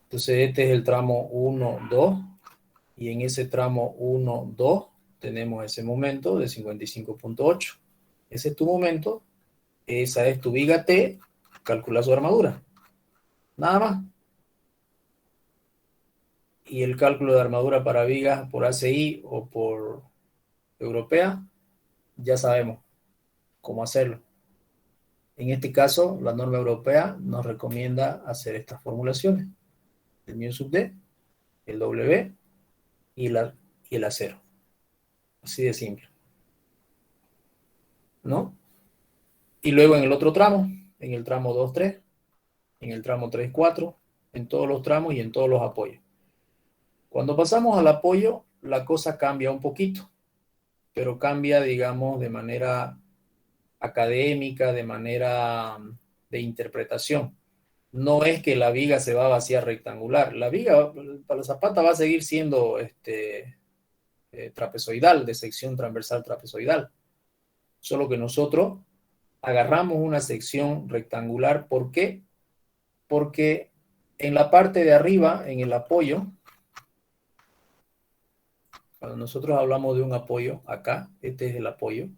Entonces este es el tramo 1-2 y en ese tramo 1-2 tenemos ese momento de 55.8. Ese es tu momento, esa es tu viga T, calcula su armadura. Nada más. Y el cálculo de armadura para vigas por ACI o por europea, ya sabemos cómo hacerlo. En este caso, la norma europea nos recomienda hacer estas formulaciones. El mu sub d, el W y el acero. Así de simple. ¿No? Y luego en el otro tramo, en el tramo 2-3, en el tramo 3-4, en todos los tramos y en todos los apoyos. Cuando pasamos al apoyo, la cosa cambia un poquito, pero cambia, digamos, de manera académica, de manera de interpretación. no es que la viga se va a vaciar rectangular. La viga para la zapata va a seguir siendo trapezoidal, de sección transversal trapezoidal. Solo que nosotros agarramos una sección rectangular. ¿Por qué? Porque en la parte de arriba, en el apoyo, cuando nosotros hablamos de un apoyo, acá, este es el apoyo.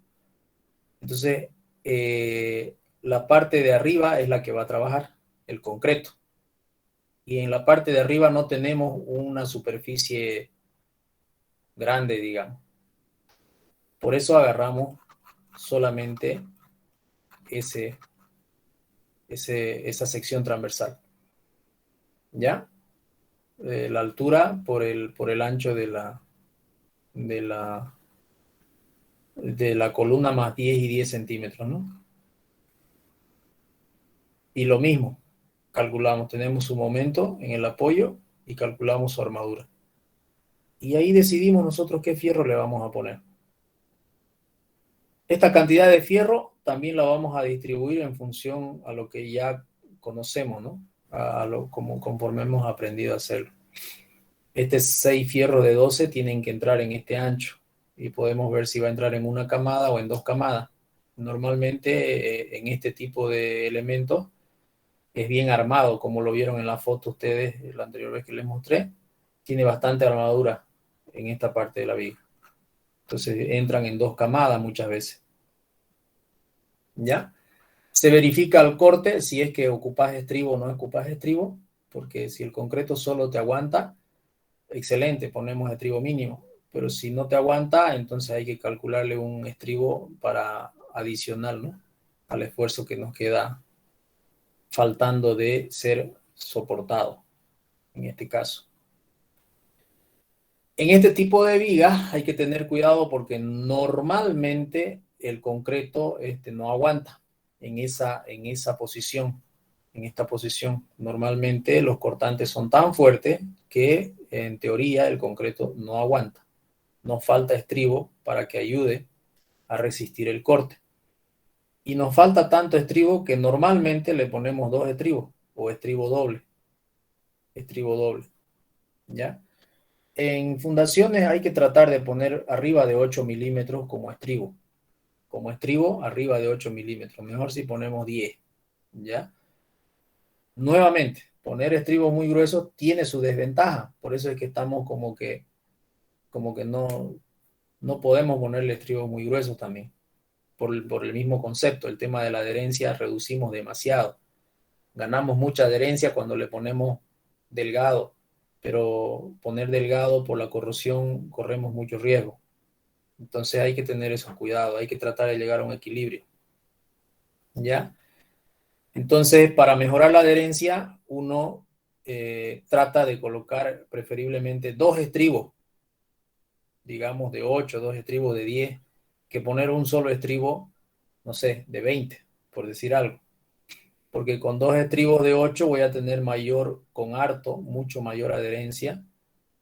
Entonces, la parte de arriba es la que va a trabajar, el concreto. Y en la parte de arriba no tenemos una superficie grande, digamos. Por eso agarramos solamente esa sección transversal. ¿Ya? La altura por el ancho de la columna más 10 y 10 centímetros, ¿no? Y lo mismo, calculamos, tenemos su momento en el apoyo y calculamos su armadura. Y ahí decidimos nosotros qué fierro le vamos a poner. Esta cantidad de fierro también la vamos a distribuir en función a lo que ya conocemos, ¿no? Conforme hemos aprendido a hacerlo. 6 fierros de 12 tienen que entrar en este ancho y podemos ver si va a entrar en una camada o en 2 camadas. Normalmente en este tipo de elementos es bien armado, como lo vieron en la foto ustedes la anterior vez que les mostré. Tiene bastante armadura en esta parte de la viga. Entonces entran en 2 camadas muchas veces. ¿Ya? Se verifica al corte si es que ocupas estribo o no ocupas estribo, porque si el concreto solo te aguanta, excelente, ponemos estribo mínimo. Pero si no te aguanta, entonces hay que calcularle un estribo para adicional, ¿no? Al esfuerzo que nos queda faltando de ser soportado, en este caso. En este tipo de vigas hay que tener cuidado porque normalmente el concreto no aguanta en esa posición. En esta posición, normalmente los cortantes son tan fuertes que en teoría el concreto no aguanta. Nos falta estribo para que ayude a resistir el corte. Y nos falta tanto estribo que normalmente le ponemos 2 estribos o estribo doble. Estribo doble. ¿Ya? En fundaciones hay que tratar de poner arriba de 8 milímetros como estribo. Como estribo arriba de 8 milímetros. Mejor si ponemos 10. ¿Ya? Nuevamente, poner estribos muy gruesos tiene su desventaja. Por eso es que estamos como que no podemos ponerle estribos muy gruesos también. Por el mismo concepto, el tema de la adherencia, reducimos demasiado. Ganamos mucha adherencia cuando le ponemos delgado, pero poner delgado por la corrosión corremos mucho riesgo. Entonces hay que tener esos cuidados, hay que tratar de llegar a un equilibrio. ¿Ya? Entonces, para mejorar la adherencia, uno trata de colocar preferiblemente 2 estribos, digamos de 8, 2 estribos de 10, que poner un solo estribo, no sé, de 20, por decir algo. Porque con 2 estribos de 8 voy a tener mucho mayor adherencia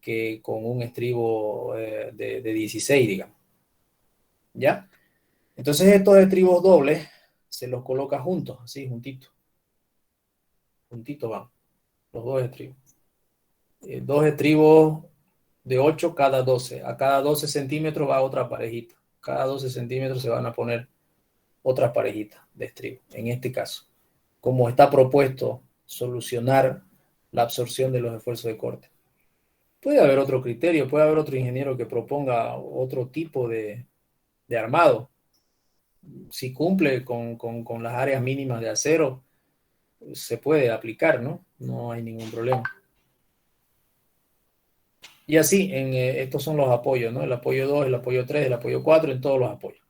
que con un estribo de 16, digamos. ¿Ya? Entonces estos estribos dobles se los coloca juntos, así, juntitos. Juntitos van, los 2 estribos. 2 estribos de 8 cada 12. A cada 12 centímetros va otra parejita. Cada 12 centímetros se van a poner otras parejitas de estribo, en este caso. Como está propuesto solucionar la absorción de los esfuerzos de corte. Puede haber otro criterio, puede haber otro ingeniero que proponga otro tipo de armado. Si cumple con las áreas mínimas de acero, se puede aplicar, ¿no? No hay ningún problema. Y así, estos son los apoyos, ¿no? El apoyo 2, el apoyo 3, el apoyo 4, en todos los apoyos.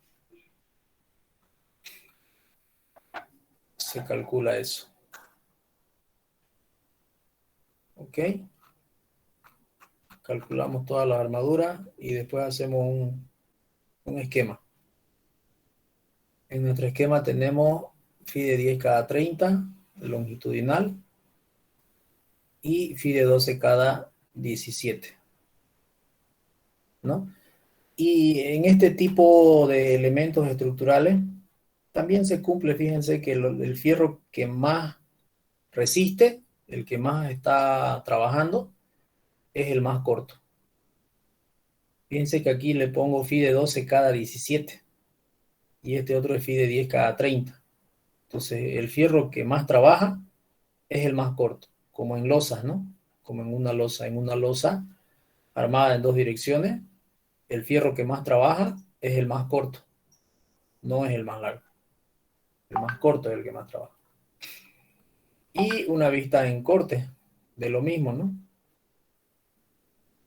Se calcula eso. ¿Ok? Calculamos todas las armaduras y después hacemos un esquema. En nuestro esquema tenemos phi de 10 cada 30, longitudinal, y phi de 12 cada 17. ¿No? Y en este tipo de elementos estructurales también se cumple, fíjense que el fierro que más resiste, el que más está trabajando, es el más corto. Fíjense que aquí le pongo phi de 12 cada 17 y este otro es phi de 10 cada 30. Entonces, el fierro que más trabaja es el más corto, como en losas, ¿no? Como en una losa armada en 2 direcciones, el fierro que más trabaja es el más corto, no es el más largo. El más corto es el que más trabaja. Y una vista en corte de lo mismo, ¿no?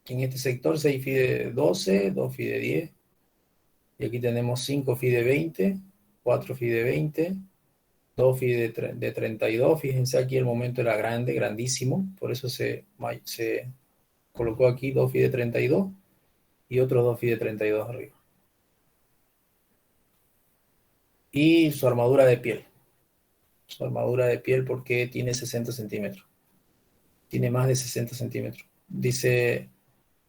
En este sector 6 phi de 12, 2 phi de 10, y aquí tenemos 5 phi de 20, 4 phi de 20, 2 phi de 32. Fíjense, aquí el momento era grande, grandísimo, por eso se colocó aquí 2 phi de 32 y otros 2 phi de 32 arriba. Y su armadura de piel. Su armadura de piel, porque tiene 60 centímetros. Tiene más de 60 centímetros. Dice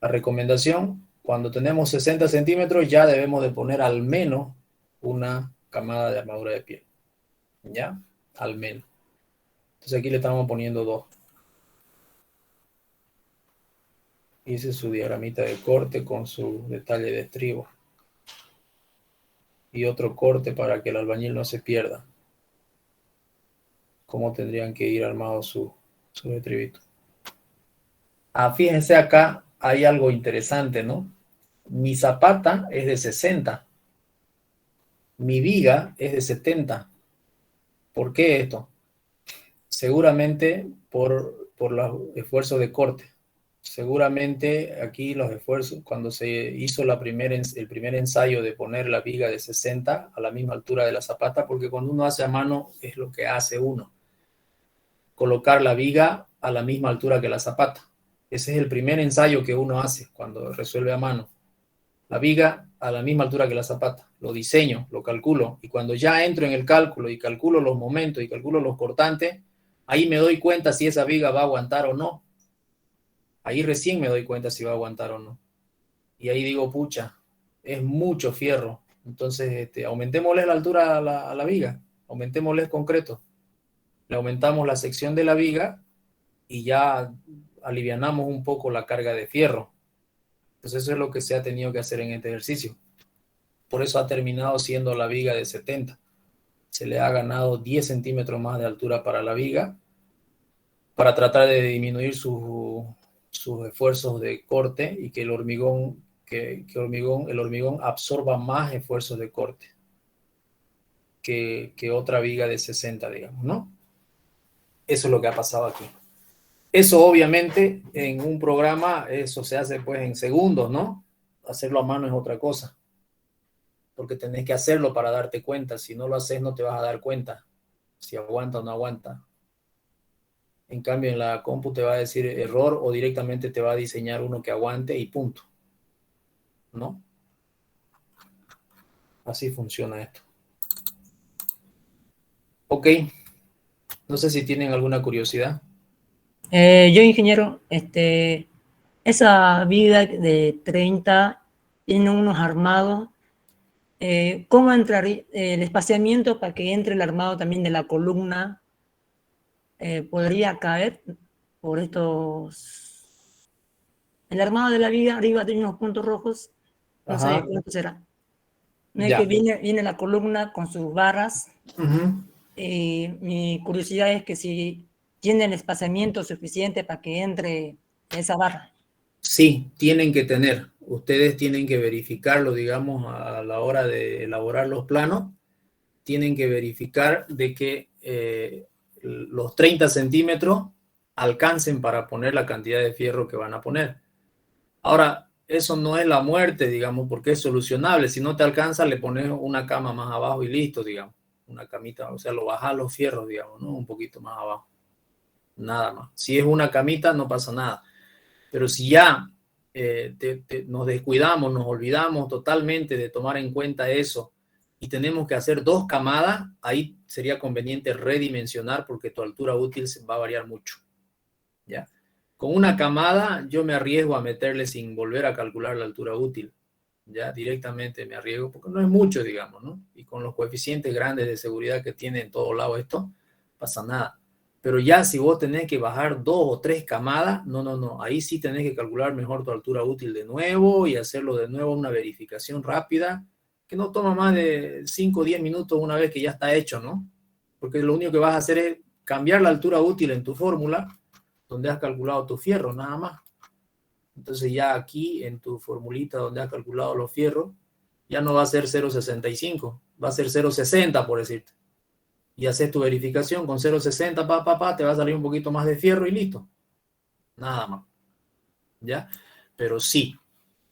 la recomendación, cuando tenemos 60 centímetros ya debemos de poner al menos una camada de armadura de piel. ¿Ya? Al menos. Entonces aquí le estamos poniendo 2. Hice su diagramita de corte con su detalle de estribo. Y otro corte para que el albañil no se pierda. Cómo tendrían que ir armados su estribito. Fíjense acá, hay algo interesante, ¿no? Mi zapata es de 60. Mi viga es de 70. ¿Por qué esto? Seguramente por los esfuerzos de corte. Seguramente aquí los esfuerzos, cuando se hizo el primer ensayo de poner la viga de 60 a la misma altura de la zapata, porque cuando uno hace a mano es lo que hace uno. Colocar la viga a la misma altura que la zapata. Ese es el primer ensayo que uno hace cuando resuelve a mano. La viga a la misma altura que la zapata. Lo diseño, lo calculo. Y cuando ya entro en el cálculo y calculo los momentos y calculo los cortantes, ahí me doy cuenta si esa viga va a aguantar o no. Ahí recién me doy cuenta si va a aguantar o no. Y ahí digo, pucha, es mucho fierro. Entonces, aumentémosle la altura a la viga. Aumentémosle el concreto. Le aumentamos la sección de la viga y ya alivianamos un poco la carga de fierro. Entonces eso es lo que se ha tenido que hacer en este ejercicio. Por eso ha terminado siendo la viga de 70. Se le ha ganado 10 centímetros más de altura para la viga para tratar de disminuir sus esfuerzos de corte y que el hormigón absorba más esfuerzos de corte que otra viga de 60, digamos, ¿no? Eso es lo que ha pasado aquí. Eso obviamente en un programa, eso se hace pues en segundos, ¿no? Hacerlo a mano es otra cosa. Porque tenés que hacerlo para darte cuenta. Si no lo haces no te vas a dar cuenta si aguanta o no aguanta. En cambio en la compu te va a decir error o directamente te va a diseñar uno que aguante y punto. ¿No? Así funciona esto. Ok. No sé si tienen alguna curiosidad. Yo, ingeniero, esa viga de 30 tiene unos armados. ¿Cómo entraría el espaciamiento para que entre el armado también de la columna? ¿Podría caer por estos? El armado de la viga arriba tiene unos puntos rojos. No sé cuánto será. No es que viene la columna con sus barras. Mi curiosidad es que si tiene el espaciamiento suficiente para que entre esa barra. Sí, tienen que tener. Ustedes tienen que verificarlo, digamos, a la hora de elaborar los planos. Tienen que verificar de que los 30 centímetros alcancen para poner la cantidad de fierro que van a poner. Ahora, eso no es la muerte, digamos, porque es solucionable. Si no te alcanza, le pones una cama más abajo y listo, digamos. Una camita, o sea, lo bajas los fierros, digamos, ¿no? Un poquito más abajo. Nada más. Si es una camita, no pasa nada. Pero si ya nos descuidamos, nos olvidamos totalmente de tomar en cuenta eso y tenemos que hacer 2 camadas, ahí sería conveniente redimensionar porque tu altura útil va a variar mucho. ¿Ya? Con una camada yo me arriesgo a meterle sin volver a calcular la altura útil. Ya directamente me arriesgo porque no es mucho, digamos, ¿no? Y con los coeficientes grandes de seguridad que tiene en todo lado esto, pasa nada. Pero ya si vos tenés que bajar 2 o 3 camadas, no. Ahí sí tenés que calcular mejor tu altura útil de nuevo y hacerlo de nuevo una verificación rápida, que no toma más de 5 o 10 minutos una vez que ya está hecho, ¿no? Porque lo único que vas a hacer es cambiar la altura útil en tu fórmula, donde has calculado tu fierro, nada más. Entonces ya aquí en tu formulita donde has calculado los fierros, ya no va a ser 0,65, va a ser 0,60 por decirte. Y haces tu verificación con 0,60, te va a salir un poquito más de fierro y listo. Nada más. ¿Ya? Pero sí,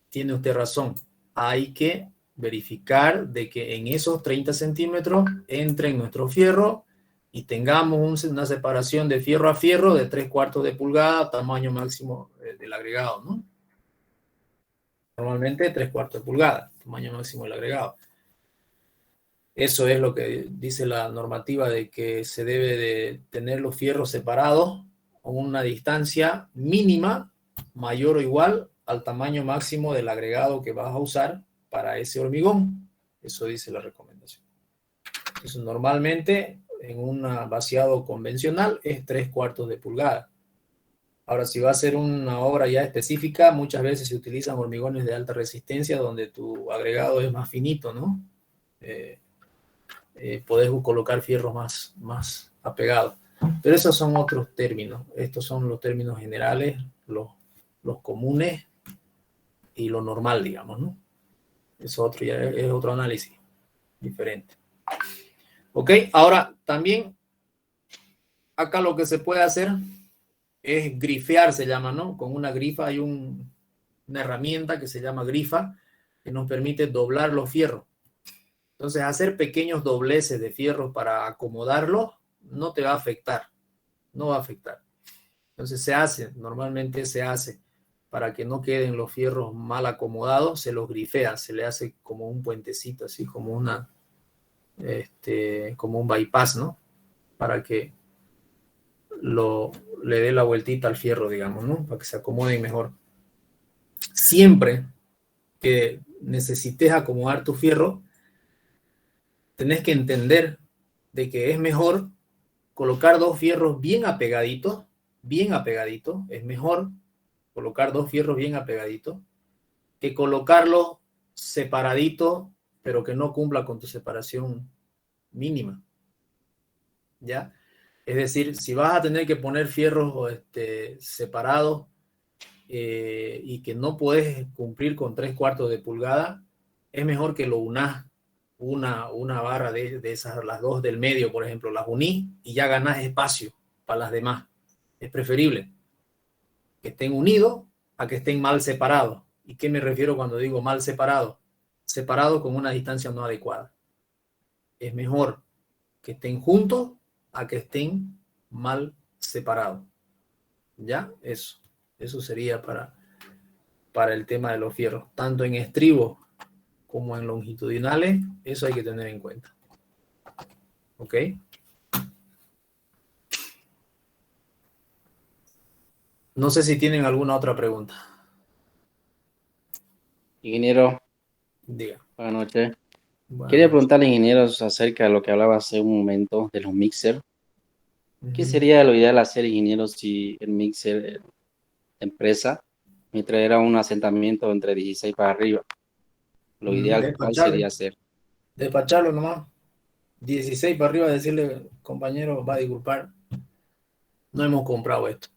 tiene usted razón. Hay que verificar de que en esos 30 centímetros entre en nuestro fierro y tengamos una separación de fierro a fierro de 3/4 de pulgada, tamaño máximo del agregado, ¿no? Normalmente 3/4 de pulgada, tamaño máximo del agregado. Eso es lo que dice la normativa de que se debe de tener los fierros separados con una distancia mínima mayor o igual al tamaño máximo del agregado que vas a usar para ese hormigón. Eso dice la recomendación. Entonces, normalmente en un vaciado convencional es 3/4 de pulgada. Ahora, si va a ser una obra ya específica, muchas veces se utilizan hormigones de alta resistencia donde tu agregado es más finito, ¿no? Podés colocar fierros más apegados. Pero esos son otros términos. Estos son los términos generales, los comunes y lo normal, digamos, ¿no? Eso ya es otro análisis diferente. Ok, ahora también acá lo que se puede hacer es grifear, se llama, ¿no? Con una grifa hay una herramienta que se llama grifa que nos permite doblar los fierros. Entonces, hacer pequeños dobleces de fierros para acomodarlos no te va a afectar. No va a afectar. Entonces, normalmente se hace para que no queden los fierros mal acomodados, se los grifea, se le hace como un puentecito, así como como un bypass, ¿no? Para que le dé la vueltita al fierro, digamos, ¿no? Para que se acomoden mejor. Siempre que necesites acomodar tu fierro, tenés que entender de que es mejor colocar 2 fierros bien apegaditos, es mejor colocar 2 fierros bien apegaditos que colocarlos separaditos, pero que no cumpla con tu separación mínima. ¿Ya? Es decir, si vas a tener que poner fierros separados y que no puedes cumplir con 3/4 de pulgada, es mejor que lo unás una barra de esas, las 2 del medio, por ejemplo, las unís y ya ganás espacio para las demás. Es preferible que estén unidos a que estén mal separados. ¿Y qué me refiero cuando digo mal separados? Separados con una distancia no adecuada. Es mejor que estén juntos a que estén mal separados. ¿Ya? Eso sería para el tema de los fierros. Tanto en estribos como en longitudinales, eso hay que tener en cuenta. ¿Ok? No sé si tienen alguna otra pregunta. Ingeniero, Diga. buenas noches. Buenas Quería noches. preguntarle, ingenieros, acerca de lo que hablaba hace un momento de los mixer. ¿Qué Ujú. sería lo ideal hacer, ingeniero, si el mixer de empresa me trajera un asentamiento entre 16 para arriba? Lo ideal, ¿cuál sería hacer? Despacharlo nomás. 16 para arriba, decirle, compañero, va a disculpar, no hemos comprado esto.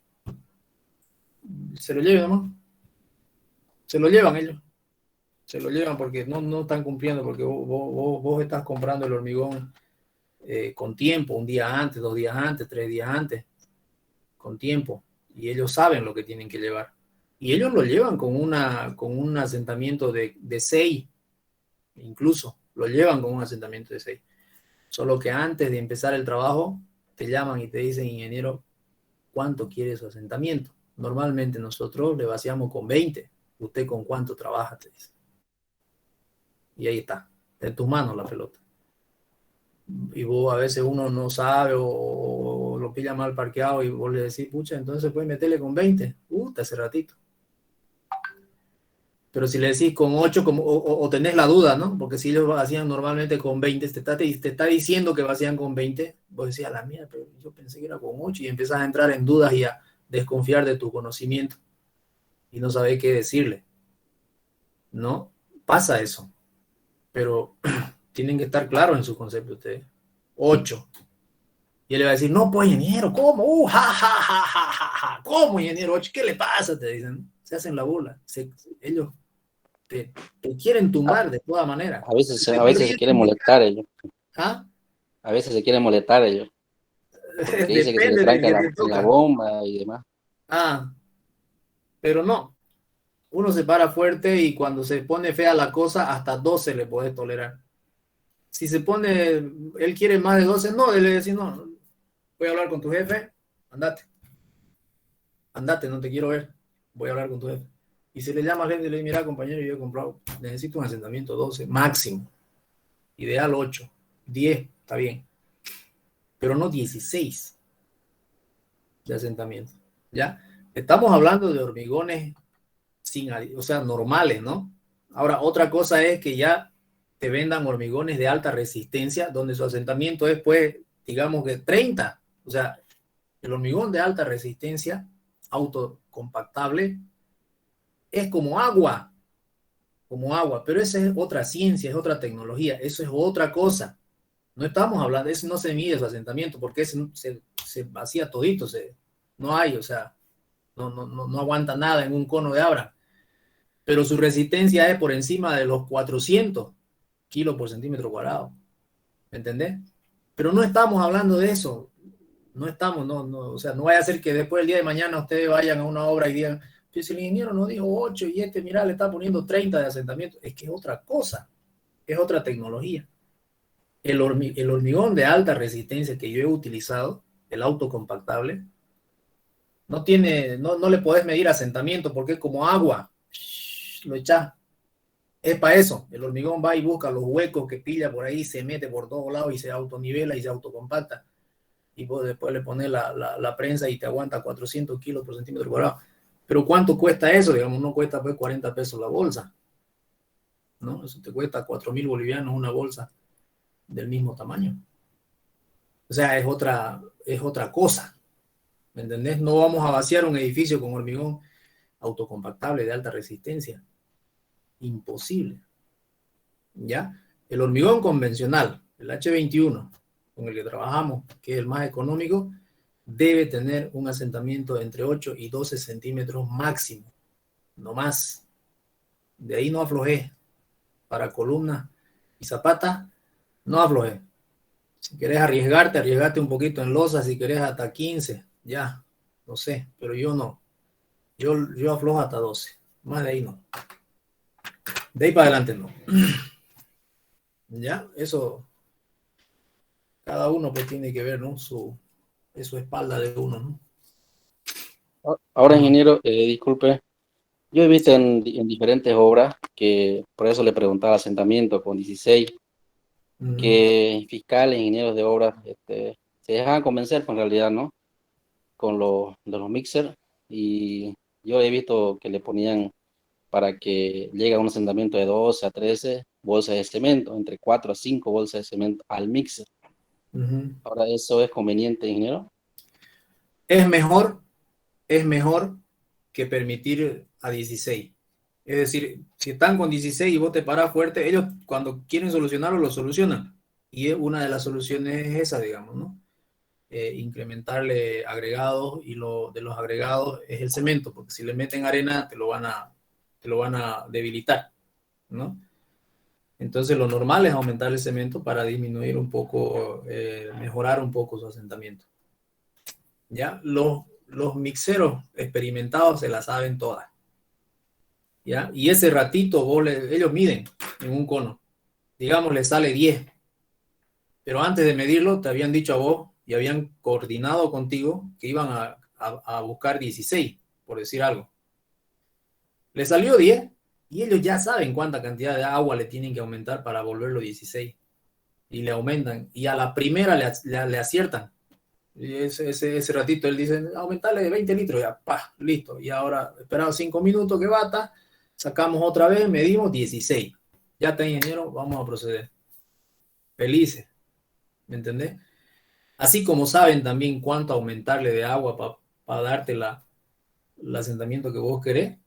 Se lo lleven nomás. Se lo llevan ellos. Se lo llevan porque no están cumpliendo, porque vos estás comprando el hormigón con tiempo, un día antes, 2 días antes, 3 días antes, con tiempo. Y ellos saben lo que tienen que llevar. Y ellos lo llevan con un asentamiento de 6, incluso lo llevan con un asentamiento de 6. Solo que antes de empezar el trabajo, te llaman y te dicen, ingeniero, ¿cuánto quiere su asentamiento? Normalmente nosotros le vaciamos con 20. ¿Usted con cuánto trabaja? Te dice. Y ahí está, en tus manos la pelota. Y vos a veces uno no sabe o lo pilla mal parqueado y vos le decís, pucha, entonces puedes meterle con 20. Hace ratito. Pero si le decís con 8, o tenés la duda, ¿no? Porque si ellos vacían normalmente con 20, te está diciendo que vacían con 20, vos decís, a la mía, pero yo pensé que era con 8, y empezás a entrar en dudas y a desconfiar de tu conocimiento y no sabés qué decirle, ¿no? Pasa eso, pero tienen que estar claros en su concepto ustedes. 8. Y él le va a decir, no, pues, ingeniero, ¿cómo? ¿Cómo, ingeniero? 8, ¿qué le pasa? Te dicen, se hacen la burla. Ellos te quieren tumbar de toda manera. A veces se quieren molestar ellos. ¿Ah? A veces se quieren molestar ellos. Porque dice que se le tranca la bomba y demás. Pero no. Uno se para fuerte y cuando se pone fea la cosa, hasta 12 le puedes tolerar. Si se pone, él quiere más de 12, no, él le dice, no, voy a hablar con tu jefe, andate, no te quiero ver, voy a hablar con tu jefe. Y se le llama al jefe y le dice, mira, compañero, yo he comprado, necesito un asentamiento 12, máximo, ideal 8, 10, está bien, pero no 16 de asentamiento, ¿ya? Estamos hablando de hormigones normales, ¿no? Ahora, otra cosa es que ya te vendan hormigones de alta resistencia, donde su asentamiento es, pues, digamos que 30. O sea, el hormigón de alta resistencia, autocompactable, es como agua, pero esa es otra ciencia, es otra tecnología, eso es otra cosa. No estamos hablando, eso no se mide su asentamiento, porque se vacía todito, no hay, o sea, no aguanta nada en un cono de Abraham. Pero su resistencia es por encima de los 400 kilos por centímetro cuadrado. ¿Me entendés? Pero no estamos hablando de eso. No estamos, o sea, no vaya a ser que después del día de mañana ustedes vayan a una obra y digan, pues el ingeniero nos dijo 8 y mira, le está poniendo 30 de asentamiento. Es que es otra cosa, es otra tecnología. El hormigón de alta resistencia que yo he utilizado, el autocompactable, no le podés medir asentamiento porque es como agua. Lo echás. Es para eso. El hormigón va y busca los huecos que pilla por ahí, se mete por todos lados y se autonivela y se autocompacta. Y vos después le pones la prensa y te aguanta 400 kilos por centímetro cuadrado. Pero ¿cuánto cuesta eso? Digamos, no cuesta pues 40 pesos la bolsa, ¿no? Eso te cuesta 4.000 bolivianos una bolsa del mismo tamaño. O sea, es otra cosa. ¿Me entendés? No vamos a vaciar un edificio con hormigón autocompactable de alta resistencia. Imposible. ¿Ya? El hormigón convencional, el H21, con el que trabajamos, que es el más económico, debe tener un asentamiento entre 8 y 12 centímetros máximo, no más. De ahí no aflojé. Para columna y zapata, no aflojé. Si querés arriesgate un poquito en losa, si querés hasta 15, ya, no sé, pero yo no. Yo aflojo hasta 12, más de ahí no. De ahí para adelante no. Ya, eso cada uno pues tiene que ver, ¿no? Es su espalda de uno, ¿no? Ahora, ingeniero, disculpe, yo he visto en diferentes obras, que por eso le preguntaba asentamiento con 16, que fiscales, ingenieros de obras, se dejaban convencer, pues en realidad, ¿no? Con los mixers, y yo he visto que le ponían para que llegue a un asentamiento de 12 a 13 bolsas de cemento, entre 4 a 5 bolsas de cemento al mixer. Ahora, ¿eso es conveniente, ingeniero? Es mejor que permitir a 16. Es decir, si están con 16 y vos te parás fuerte, ellos cuando quieren solucionarlo, lo solucionan. Y una de las soluciones es esa, digamos, ¿no? Incrementarle agregados, y de los agregados es el cemento, porque si le meten arena te lo van a debilitar, ¿no? Entonces lo normal es aumentar el cemento para disminuir un poco, mejorar un poco su asentamiento. ¿Ya? Los mixeros experimentados se la saben todas. ¿Ya? Y ese ratito ellos miden en un cono. Digamos, le sale 10. Pero antes de medirlo, te habían dicho a vos y habían coordinado contigo que iban a buscar 16, por decir algo. Le salió 10 y ellos ya saben cuánta cantidad de agua le tienen que aumentar para volverlo 16. Y le aumentan. Y a la primera le aciertan. Y ese ratito él dice, aumentarle de 20 litros. Ya, listo. Y ahora, esperado 5 minutos que bata, Sacamos otra vez, medimos 16. Ya está, ingeniero, vamos a proceder. Felices. ¿Me entendés? Así como saben también cuánto aumentarle de agua para darte el asentamiento que vos querés,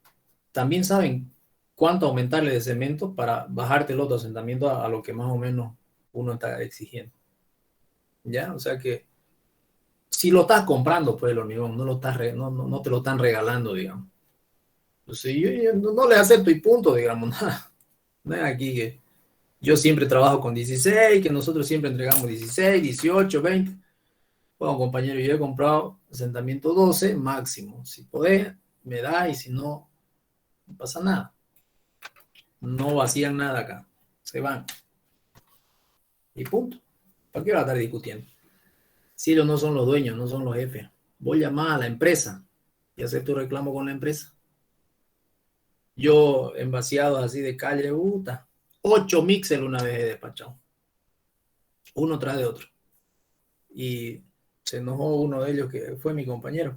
también saben cuánto aumentarle de cemento para bajarte el otro asentamiento a lo que más o menos uno está exigiendo. ¿Ya? O sea que si lo estás comprando, pues el hormigón, no te lo están regalando, digamos. Entonces yo no le acepto y punto, digamos, nada. No es aquí que yo siempre trabajo con 16, que nosotros siempre entregamos 16, 18, 20. Bueno, compañero, yo he comprado asentamiento 12 máximo. Si podés, me da, y si no, no pasa nada. No vacían nada acá. Se van. Y punto. ¿Para qué va a estar discutiendo? Si ellos no son los dueños, no son los jefes. Vos llamás a la empresa y haces tu reclamo con la empresa. Yo, en vaciados así de calle, 8 mixel una vez he despachado. Uno tras de otro. Y se enojó uno de ellos, que fue mi compañero.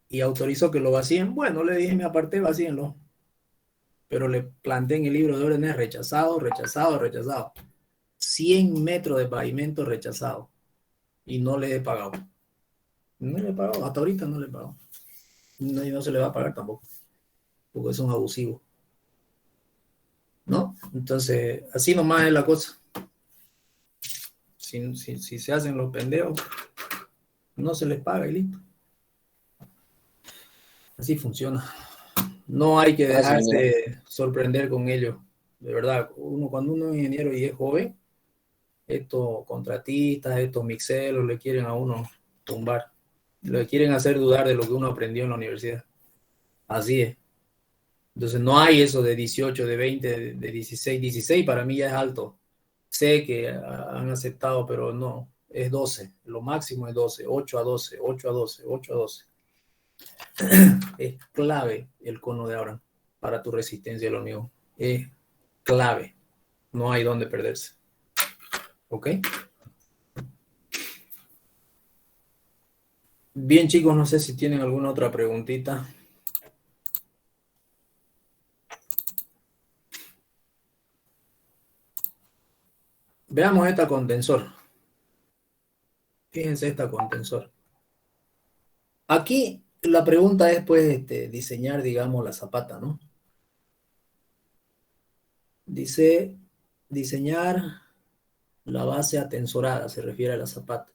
Y autorizó que lo vacíen. Bueno, le dije, me aparté, vacíenlo. Pero le planteé en el libro de órdenes rechazado, rechazado, rechazado. 100 metros de pavimento rechazado. Y no le he pagado. No le he pagado. Hasta ahorita no le he pagado. No, y no se le va a pagar tampoco. Porque es un abusivo. ¿No? Entonces, así nomás es la cosa. Si se hacen los pendejos, no se les paga y listo. Así funciona. No hay que dejarse sorprender con ello. De verdad, cuando uno es ingeniero y es joven, estos contratistas, estos mixelos le quieren a uno tumbar. Le quieren hacer dudar de lo que uno aprendió en la universidad. Así es. Entonces no hay eso de 18, de 20, de 16. 16 para mí ya es alto. Sé que han aceptado, pero no. Es 12. Lo máximo es 12. 8 a 12, 8 a 12, 8 a 12. Es clave el cono de Abraham para tu resistencia al hormigón. Es clave. No hay dónde perderse. ¿Ok? Bien, chicos, no sé si tienen alguna otra preguntita. Veamos esta contensor. Fíjense esta contensor. Aquí la pregunta es, pues, diseñar, digamos, la zapata, ¿no? Dice, diseñar la base atensorada, se refiere a la zapata,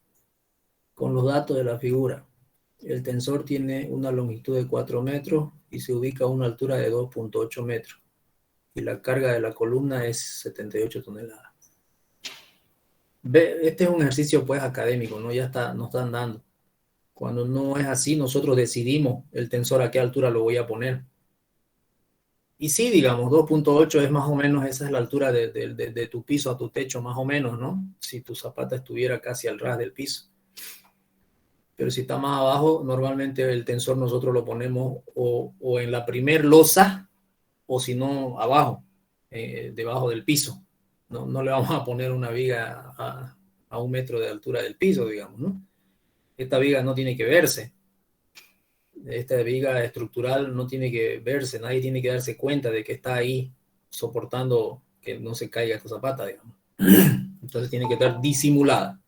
con los datos de la figura. El tensor tiene una longitud de 4 metros y se ubica a una altura de 2.8 metros. Y la carga de la columna es 78 toneladas. Este es un ejercicio, pues, académico, ¿no? Ya está, nos están dando. Cuando no es así, nosotros decidimos el tensor a qué altura lo voy a poner. Y sí, digamos, 2.8 es más o menos, esa es la altura de tu piso a tu techo, más o menos, ¿no? Si tu zapata estuviera casi al ras del piso. Pero si está más abajo, normalmente el tensor nosotros lo ponemos o en la primer losa, o si no, abajo, debajo del piso. No le vamos a poner una viga a 1 metro de altura del piso, digamos, ¿no? Esta viga no tiene que verse. Esta viga estructural no tiene que verse. Nadie tiene que darse cuenta de que está ahí soportando que no se caiga esta zapata, digamos. Entonces tiene que estar disimulada.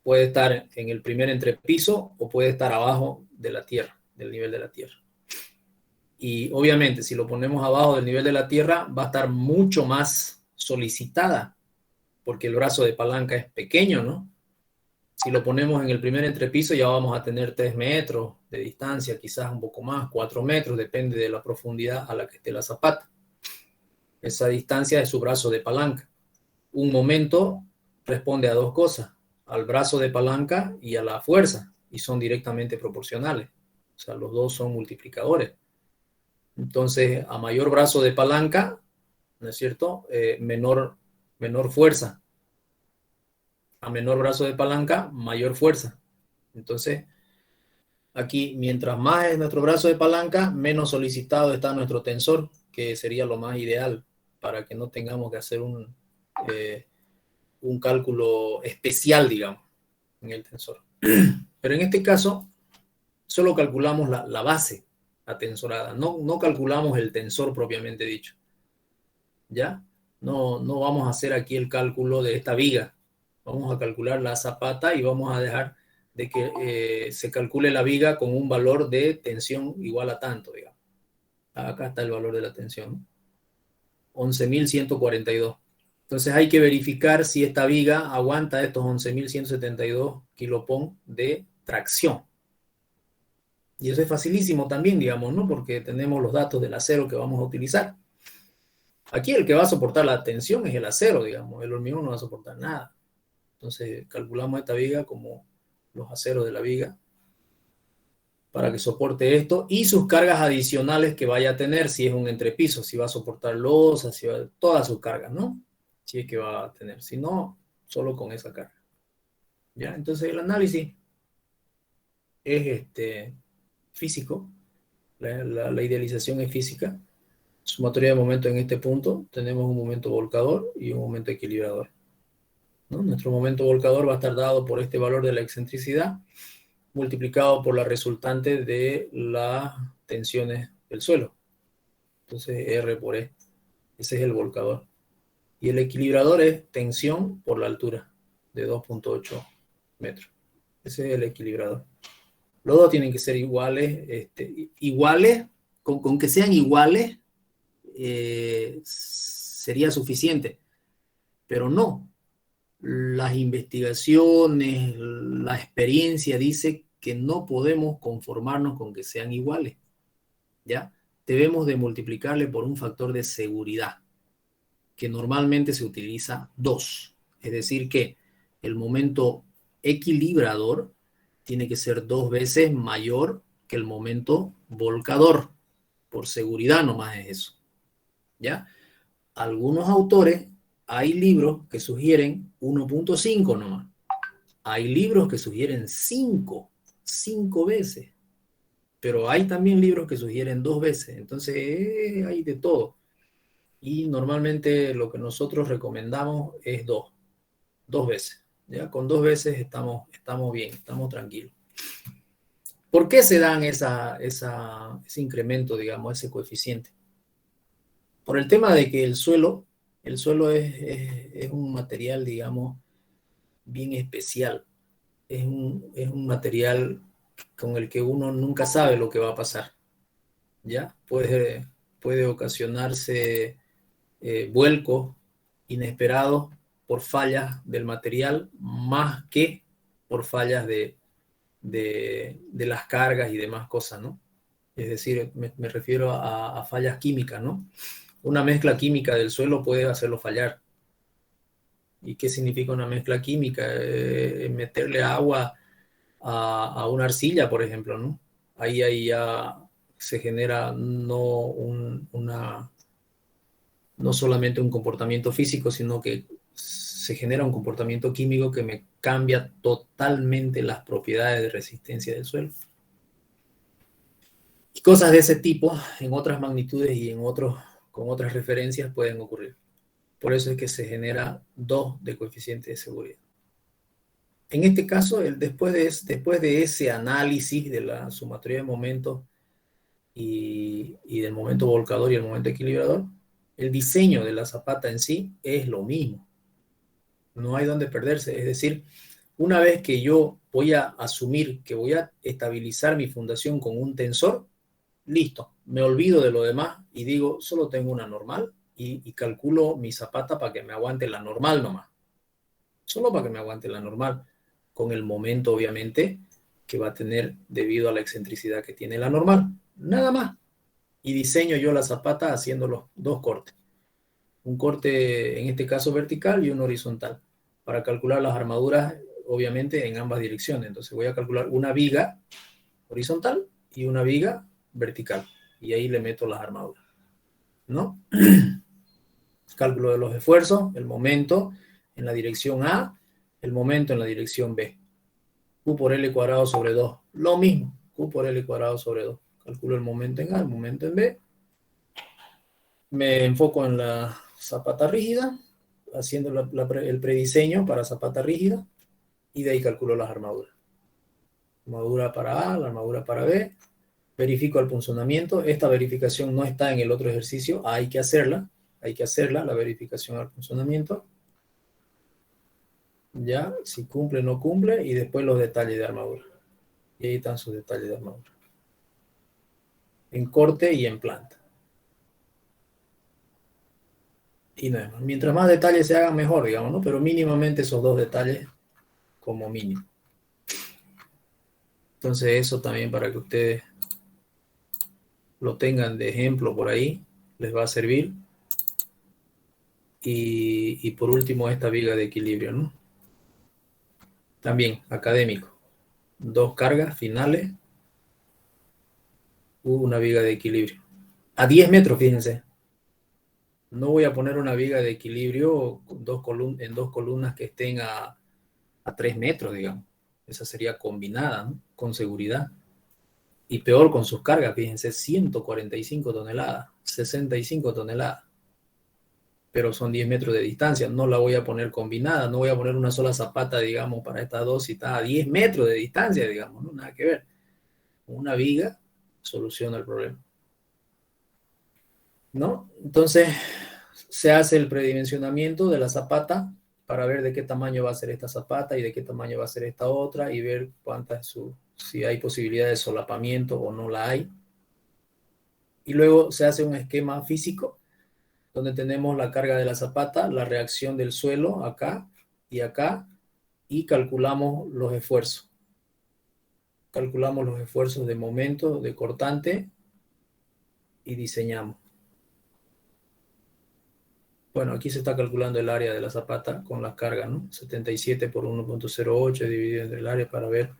Puede estar en el primer entrepiso o puede estar abajo de la tierra, del nivel de la tierra. Y obviamente, si lo ponemos abajo del nivel de la tierra, va a estar mucho más solicitada, porque el brazo de palanca es pequeño, ¿no? Si lo ponemos en el primer entrepiso, ya vamos a tener 3 metros de distancia, quizás un poco más, 4 metros, depende de la profundidad a la que esté la zapata. Esa distancia es su brazo de palanca. Un momento responde a 2 cosas, al brazo de palanca y a la fuerza, y son directamente proporcionales. O sea, los dos son multiplicadores. Entonces, a mayor brazo de palanca, ¿no es cierto? Menor fuerza. A menor brazo de palanca, mayor fuerza. Entonces, aquí, mientras más es nuestro brazo de palanca, menos solicitado está nuestro tensor, que sería lo más ideal para que no tengamos que hacer un cálculo especial, digamos, en el tensor. Pero en este caso, solo calculamos la base, atensorada. No calculamos el tensor propiamente dicho. ¿Ya? No vamos a hacer aquí el cálculo de esta viga. Vamos a calcular la zapata y vamos a dejar de que se calcule la viga con un valor de tensión igual a tanto, digamos. Acá está el valor de la tensión. 11.142. Entonces hay que verificar si esta viga aguanta estos 11.172 kilopón de tracción. Y eso es facilísimo también, digamos, ¿no? Porque tenemos los datos del acero que vamos a utilizar. Aquí el que va a soportar la tensión es el acero, digamos. El hormigón no va a soportar nada. Entonces calculamos esta viga como los aceros de la viga para que soporte esto y sus cargas adicionales que vaya a tener, si es un entrepiso, si va a soportar losas, si va, todas sus cargas, ¿no? Si es que va a tener. Si no, solo con esa carga. ¿Ya? Entonces el análisis es físico. La idealización es física. Sumatoria de momento en este punto. Tenemos un momento volcador y un momento equilibrador, ¿no? Nuestro momento volcador va a estar dado por este valor de la excentricidad multiplicado por la resultante de las tensiones del suelo. Entonces R por E. Ese es el volcador. Y el equilibrador es tensión por la altura de 2.8 metros. Ese es el equilibrador. Los dos tienen que ser iguales. Iguales, con que sean iguales, sería suficiente. Pero no. Las investigaciones, la experiencia dice que no podemos conformarnos con que sean iguales. ¿Ya? Debemos de multiplicarle por un factor de seguridad, que normalmente se utiliza 2. Es decir que el momento equilibrador tiene que ser 2 veces mayor que el momento volcador. Por seguridad nomás es eso. ¿Ya? Algunos autores, hay libros que sugieren 1.5 nomás. Hay libros que sugieren 5 veces. Pero hay también libros que sugieren 2 veces. Entonces hay de todo. Y normalmente lo que nosotros recomendamos es 2 veces. ¿Ya? Con 2 veces estamos bien, estamos tranquilos. ¿Por qué se dan ese incremento, digamos, ese coeficiente? Por el tema de que el suelo es un material, digamos, bien especial. Es un material con el que uno nunca sabe lo que va a pasar. ¿Ya? Puede ocasionarse vuelcos inesperados por fallas del material más que por fallas de las cargas y demás cosas, ¿no? Es decir, me refiero a fallas químicas, ¿no? Una mezcla química del suelo puede hacerlo fallar. ¿Y qué significa una mezcla química? Meterle agua a una arcilla, por ejemplo, ¿no? Ahí ya se genera no solamente un comportamiento físico, sino que se genera un comportamiento químico que me cambia totalmente las propiedades de resistencia del suelo. Y cosas de ese tipo, en otras magnitudes y con otras referencias pueden ocurrir. Por eso es que se genera 2 de coeficiente de seguridad. En este caso, después de ese análisis de la sumatoria de momentos y del momento volcador y el momento equilibrador, el diseño de la zapata en sí es lo mismo. No hay donde perderse. Es decir, una vez que yo voy a asumir que voy a estabilizar mi fundación con un tensor, listo, me olvido de lo demás y digo, solo tengo una normal y calculo mi zapata para que me aguante la normal nomás. Solo para que me aguante la normal, con el momento, obviamente, que va a tener debido a la excentricidad que tiene la normal. Nada más. Y diseño yo la zapata haciendo los 2 cortes. Un corte, en este caso vertical, y un horizontal. Para calcular las armaduras, obviamente, en ambas direcciones. Entonces voy a calcular una viga horizontal y una viga vertical. Y ahí le meto las armaduras, ¿no? Cálculo de los esfuerzos, el momento en la dirección A, el momento en la dirección B. Q por L cuadrado sobre 2. Lo mismo, Q por L cuadrado sobre 2. Calculo el momento en A, el momento en B. Me enfoco en la zapata rígida, haciendo el prediseño para zapata rígida, y de ahí calculo las armaduras. Armadura para A, la armadura para B. verifico el punzonamiento. Esta verificación no está en el otro ejercicio, hay que hacerla, la verificación al punzonamiento. Ya, si cumple o no cumple, y después los detalles de armadura. Y ahí están sus detalles de armadura. En corte y en planta. Y nada más. Mientras más detalles se hagan, mejor, digamos, ¿no? Pero mínimamente esos 2 detalles como mínimo. Entonces eso también para que ustedes lo tengan de ejemplo por ahí, les va a servir. Y por último esta viga de equilibrio, ¿no? También académico. 2 cargas finales. Una viga de equilibrio. A 10 metros, fíjense. No voy a poner una viga de equilibrio en 2 columnas que estén a 3 metros, digamos. Esa sería combinada, ¿no? Con seguridad. Y peor con sus cargas, fíjense, 145 toneladas, 65 toneladas. Pero son 10 metros de distancia, no la voy a poner combinada, no voy a poner una sola zapata, digamos, para estas dos si está a 10 metros de distancia, digamos, ¿no? Nada que ver. Una viga soluciona el problema, ¿no? Entonces, se hace el predimensionamiento de la zapata para ver de qué tamaño va a ser esta zapata y de qué tamaño va a ser esta otra y ver si hay posibilidad de solapamiento o no la hay. Y luego se hace un esquema físico donde tenemos la carga de la zapata, la reacción del suelo acá, y calculamos los esfuerzos. Calculamos los esfuerzos de momento, de cortante, y diseñamos. Bueno, aquí se está calculando el área de la zapata con las cargas, ¿no? 77 por 1.08 dividido entre el área para ver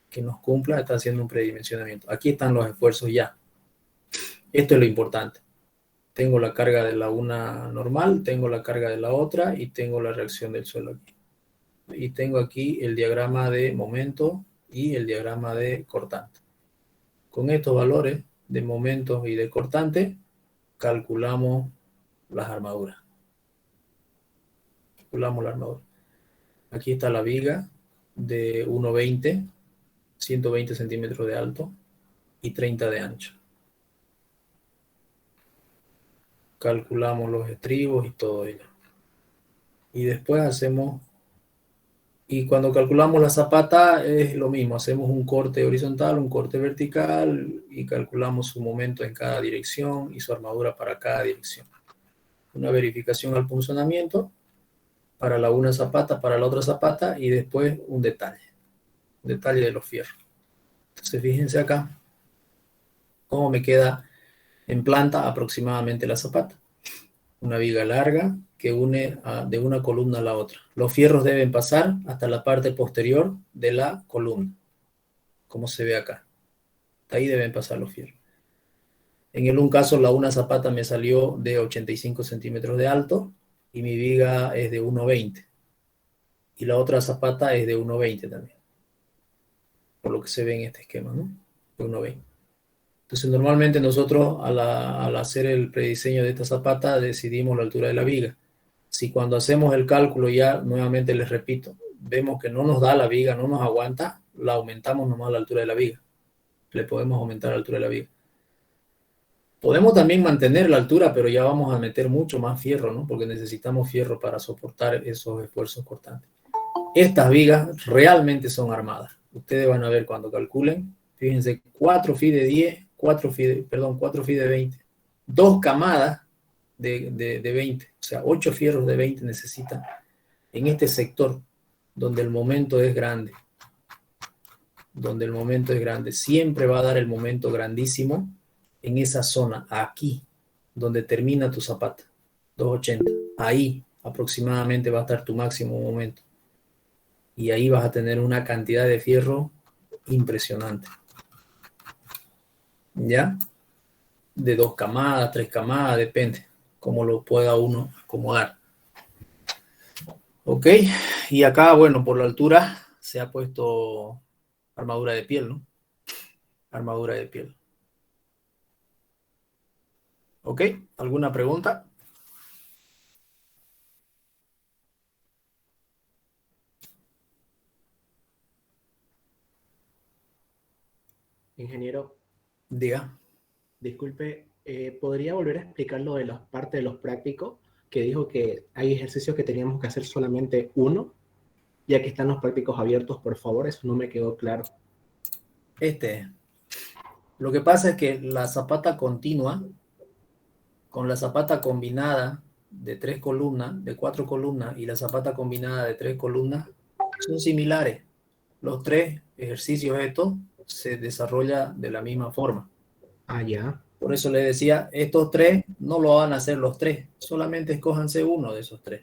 que nos cumpla, está haciendo un predimensionamiento. Aquí están los esfuerzos ya. Esto es lo importante. Tengo la carga de la una normal, tengo la carga de la otra y tengo la reacción del suelo aquí. Y tengo aquí el diagrama de momento y el diagrama de cortante. Con estos valores de momento y de cortante, calculamos las armaduras. Calculamos la armadura. Aquí está la viga de 1,20, 120 centímetros de alto y 30 de ancho. Calculamos los estribos y todo ello. Y después hacemos, y cuando calculamos la zapata es lo mismo, hacemos un corte horizontal, un corte vertical y calculamos su momento en cada dirección y su armadura para cada dirección. Una verificación al punzonamiento para la una zapata, para la otra zapata y después un detalle de los fierros. Entonces fíjense acá cómo me queda en planta aproximadamente la zapata. Una viga larga que une de una columna a la otra. Los fierros deben pasar hasta la parte posterior de la columna, como se ve acá. Ahí deben pasar los fierros. En un caso, la una zapata me salió de 85 centímetros de alto y mi viga es de 1,20. Y la otra zapata es de 1,20 también. Por lo que se ve en este esquema, ¿no? De 1,20. Entonces, normalmente nosotros al hacer el prediseño de esta zapata decidimos la altura de la viga. Si cuando hacemos el cálculo ya, nuevamente les repito, vemos que no nos da la viga, no nos aguanta, la aumentamos nomás la altura de la viga. Le podemos aumentar la altura de la viga. Podemos también mantener la altura, pero ya vamos a meter mucho más fierro, ¿no? Porque necesitamos fierro para soportar esos esfuerzos cortantes. Estas vigas realmente son armadas. Ustedes van a ver cuando calculen. Fíjense, 4 fi de 10, 4 fi de 20. 2 camadas de 20. O sea, 8 fierros de 20 necesitan en este sector donde el momento es grande. Donde el momento es grande. Siempre va a dar el momento grandísimo en esa zona, aquí, donde termina tu zapata, 280. Ahí aproximadamente va a estar tu máximo momento. Y ahí vas a tener una cantidad de fierro impresionante. ¿Ya? De 2 camadas, 3 camadas, depende cómo lo pueda uno acomodar. Ok, y acá, bueno, por la altura se ha puesto armadura de piel, ¿no? Armadura de piel. ¿Ok? ¿Alguna pregunta? Ingeniero. Diga. Disculpe, ¿podría volver a explicar lo de las partes de los prácticos? Que dijo que hay ejercicios que teníamos que hacer solamente uno, ya que están los prácticos abiertos, por favor, eso no me quedó claro. Lo que pasa es que la zapata continua con la zapata combinada de 3 columnas, de 4 columnas, y la zapata combinada de 3 columnas son similares. Los 3 ejercicios estos se desarrollan de la misma forma. Ya. Por eso le decía, estos 3 no lo van a hacer los 3, solamente escójanse uno de esos 3.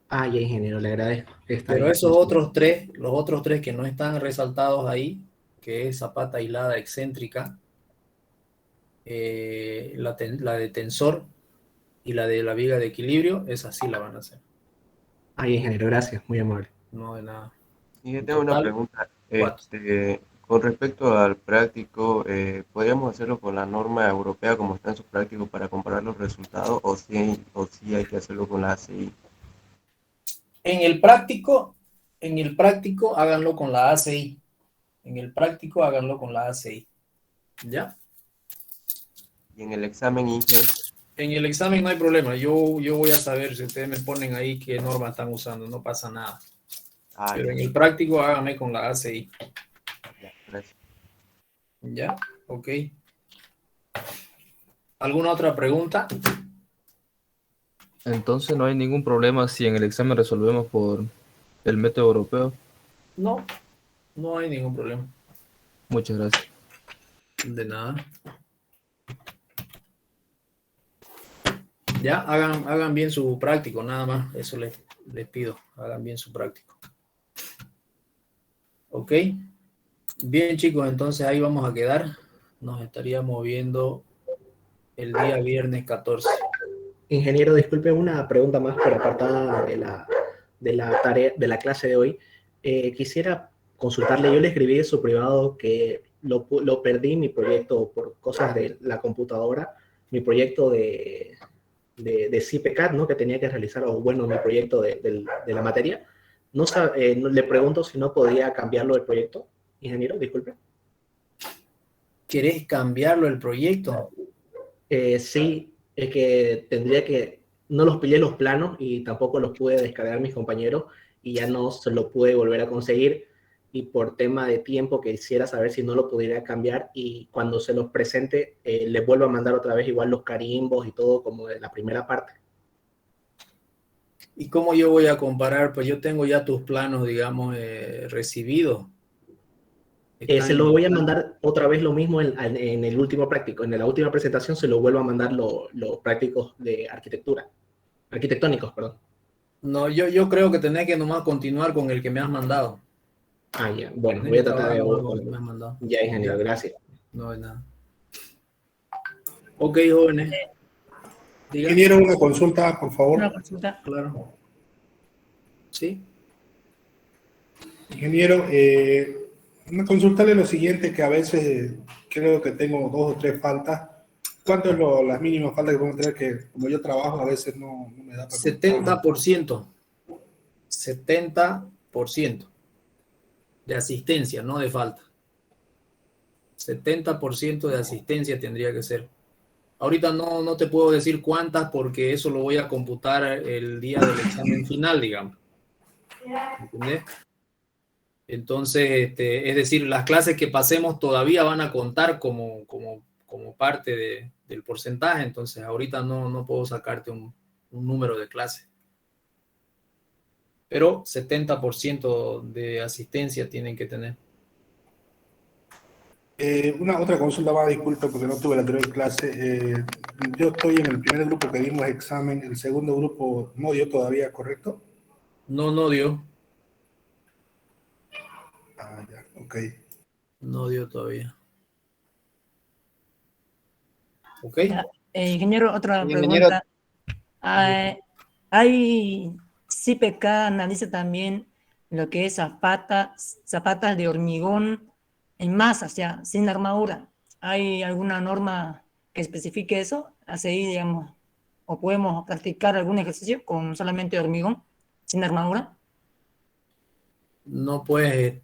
Ya, ingeniero, le agradezco. Pero bien. esos otros 3, los otros 3 que no están resaltados ahí, que es zapata hilada excéntrica, la de tensor y la de la viga de equilibrio, esa sí la van a hacer. Ingeniero, gracias, muy amable. No, de nada. Y yo tengo una pregunta. Con respecto al práctico, ¿podríamos hacerlo con la norma europea como está en su práctico para comparar los resultados o sí hay que hacerlo con la ACI? En el práctico háganlo con la ACI. En el práctico háganlo con la ACI. ¿Ya? Y en el examen INGE. En el examen no hay problema. Yo voy a saber si ustedes me ponen ahí qué norma están usando. No pasa nada. Pero en el práctico háganme con la ACI. Ya, gracias. ¿Ya? Ok. ¿Alguna otra pregunta? Entonces no hay ningún problema si en el examen resolvemos por el método europeo. No, no hay ningún problema. Muchas gracias. De nada. Ya, hagan bien su práctico, nada más. Eso les pido. Hagan bien su práctico. Ok. Bien, chicos, entonces ahí vamos a quedar. Nos estaríamos viendo el día viernes 14. Ingeniero, disculpe, una pregunta más por apartada de la tarea, de la clase de hoy. Quisiera consultarle, yo le escribí en su privado que lo perdí mi proyecto por cosas de la computadora, mi proyecto de CPCAD, ¿no? Que tenía que realizar, o bueno, mi proyecto de la materia. Le pregunto si no podía cambiarlo del proyecto. Ingeniero, disculpe. ¿Querés cambiarlo el proyecto? Sí, es que tendría que... No los pillé los planos y tampoco los pude descargar mis compañeros y ya no se lo pude volver a conseguir. Y por tema de tiempo quisiera saber si no lo pudiera cambiar y cuando se los presente les vuelvo a mandar otra vez igual los carimbos y todo como de la primera parte. ¿Y cómo yo voy a comparar? Pues yo tengo ya tus planos, digamos, recibidos. Se lo voy a mandar otra vez lo mismo en el último práctico. En la última presentación se lo vuelvo a mandar los prácticos de arquitectura. Arquitectónicos, perdón. No, yo creo que tenés que nomás continuar con el que me has mandado. Ya. Bueno, voy a tratar de... Me has mandado. Ya, ingeniero, gracias. No hay nada. Ok, jóvenes. Ingeniero, una consulta, por favor. Una consulta. Claro. ¿Sí? Ingeniero, consultarle lo siguiente, que a veces creo que tengo 2 o 3 faltas. ¿Cuánto es las mínimas faltas que podemos tener? Que como yo trabajo, a veces no me da para... 70%. 70% de asistencia, no de falta. 70% de asistencia tendría que ser. Ahorita no te puedo decir cuántas porque eso lo voy a computar el día del examen final, digamos. ¿Entendés? Entonces, es decir, las clases que pasemos todavía van a contar como parte del porcentaje. Entonces, ahorita no puedo sacarte un número de clases. Pero 70% de asistencia tienen que tener. Una otra consulta más, disculpe porque no tuve la anterior clase. Yo estoy en el primer grupo que dimos examen, el segundo grupo no dio todavía, ¿correcto? No dio. Ya, ok. No dio todavía. Ok. Ingeniero, otra pregunta. Hay CPK analiza también lo que es zapatas de hormigón en masa, o sea, sin armadura. ¿Hay alguna norma que especifique eso? Así, digamos, o podemos practicar algún ejercicio con solamente hormigón, sin armadura. No, pues,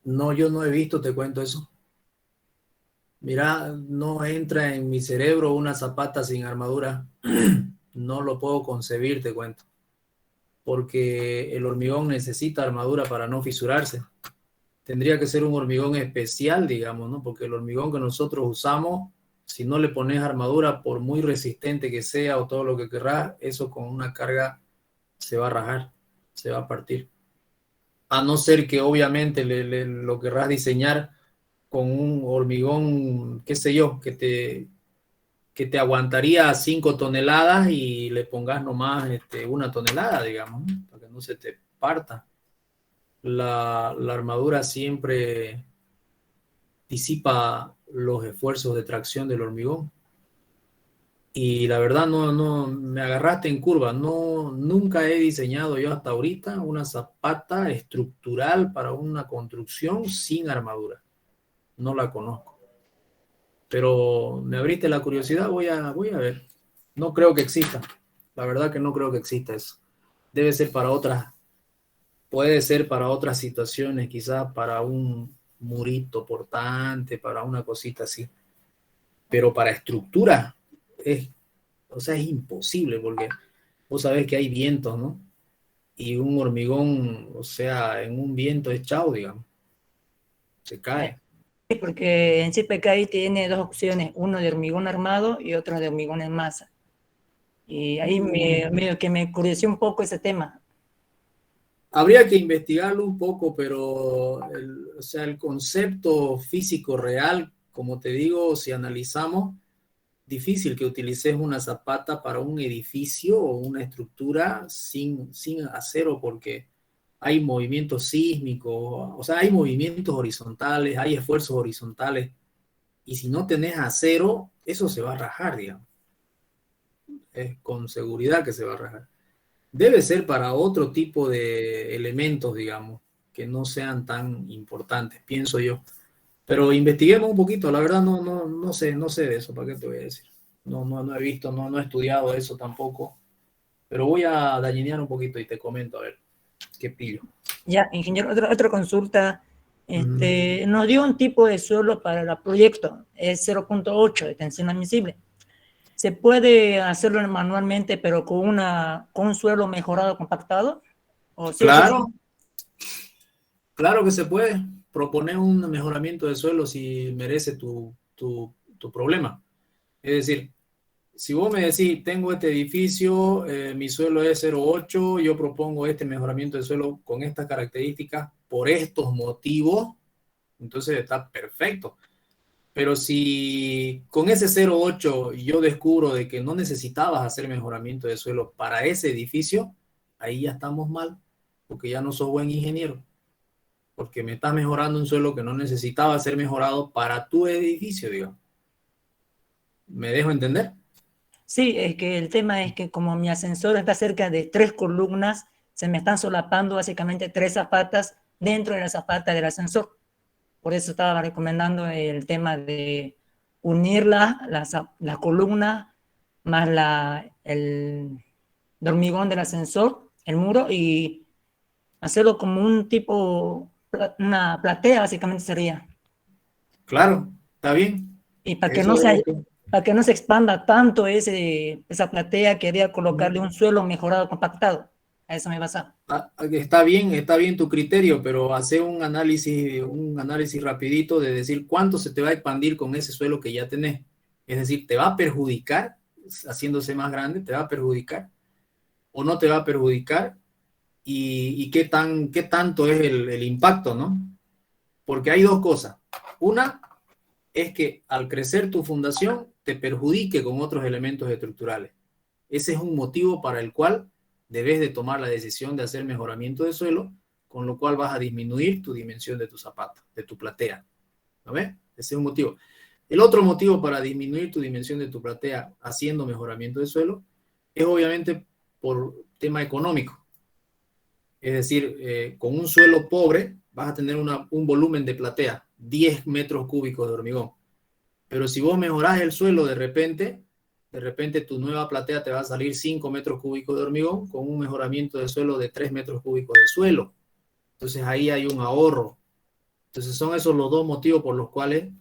no, yo no he visto, te cuento eso. Mira, no entra en mi cerebro una zapata sin armadura. No lo puedo concebir, te cuento. Porque el hormigón necesita armadura para no fisurarse. Tendría que ser un hormigón especial, digamos, ¿no? Porque el hormigón que nosotros usamos, si no le pones armadura, por muy resistente que sea o todo lo que querrás, eso con una carga se va a rajar, se va a partir. A no ser que obviamente lo querrás diseñar con un hormigón, qué sé yo, que te aguantaría 5 toneladas y le pongas nomás 1 tonelada, digamos, ¿no? Para que no se te parta. La armadura siempre disipa los esfuerzos de tracción del hormigón. Y la verdad no me agarraste en curva. Nunca he diseñado yo hasta ahorita una zapata estructural para una construcción sin armadura. No la conozco. Pero me abriste la curiosidad, voy a ver. No creo que exista. La verdad que no creo que exista eso. Debe ser para otras, puede ser para otras situaciones, quizás para un murito portante, para una cosita así. Pero para estructura es imposible, porque vos sabés que hay vientos, ¿no? Y un hormigón, o sea, en un viento es chao, digamos. Se cae. Sí, porque en CPKI tiene dos opciones, uno de hormigón armado y otro de hormigón en masa. Y ahí medio que me curioseó un poco ese tema. Habría que investigarlo un poco, pero el concepto físico real, como te digo, si analizamos, difícil que utilices una zapata para un edificio o una estructura sin acero, porque hay movimientos sísmicos, o sea, hay movimientos horizontales, hay esfuerzos horizontales, y si no tenés acero, eso se va a rajar, digamos. Es con seguridad que se va a rajar. Debe ser para otro tipo de elementos, digamos, que no sean tan importantes, pienso yo. Pero investiguemos un poquito, la verdad no sé de eso, ¿para qué te voy a decir? No he visto, no he estudiado eso tampoco, pero voy a dañinear un poquito y te comento a ver qué pillo. Ya, ingeniero, otra consulta. Nos dio un tipo de suelo para el proyecto, es 0.8 de tensión admisible. ¿Se puede hacerlo manualmente, pero con un suelo mejorado, compactado? ¿O sí, claro, claro que se puede. Proponer un mejoramiento de suelo si merece tu problema. Es decir, si vos me decís, tengo este edificio, mi suelo es 0.8, yo propongo este mejoramiento de suelo con estas características por estos motivos, entonces está perfecto. Pero si con ese 0.8 yo descubro de que no necesitabas hacer mejoramiento de suelo para ese edificio, ahí ya estamos mal, porque ya no sos buen ingeniero, porque me estás mejorando un suelo que no necesitaba ser mejorado para tu edificio, digamos. ¿Me dejo entender? Sí, es que el tema es que como mi ascensor está cerca de 3 columnas, se me están solapando básicamente 3 zapatas dentro de la zapata del ascensor. Por eso estaba recomendando el tema de unir la columna más el hormigón del ascensor, el muro, y hacerlo como un tipo, una platea básicamente sería. Claro, está bien. Y para que no se expanda tanto esa platea, quería colocarle un suelo mejorado, compactado. A eso me basaba. Está bien tu criterio, pero hacer un análisis rapidito de decir cuánto se te va a expandir con ese suelo que ya tenés. Es decir, ¿te va a perjudicar haciéndose más grande? ¿Te va a perjudicar? ¿O no te va a perjudicar? ¿Y qué tanto es el impacto, no? Porque hay dos cosas. Una es que al crecer tu fundación te perjudique con otros elementos estructurales. Ese es un motivo para el cual debes de tomar la decisión de hacer mejoramiento de suelo, con lo cual vas a disminuir tu dimensión de tu zapata, de tu platea. ¿No ves? Ese es un motivo. El otro motivo para disminuir tu dimensión de tu platea haciendo mejoramiento de suelo es obviamente por tema económico. Es decir, con un suelo pobre vas a tener un volumen de platea, 10 metros cúbicos de hormigón. Pero si vos mejorás el suelo de repente tu nueva platea te va a salir 5 metros cúbicos de hormigón con un mejoramiento de suelo de 3 metros cúbicos de suelo. Entonces ahí hay un ahorro. Entonces son esos los dos motivos por los cuales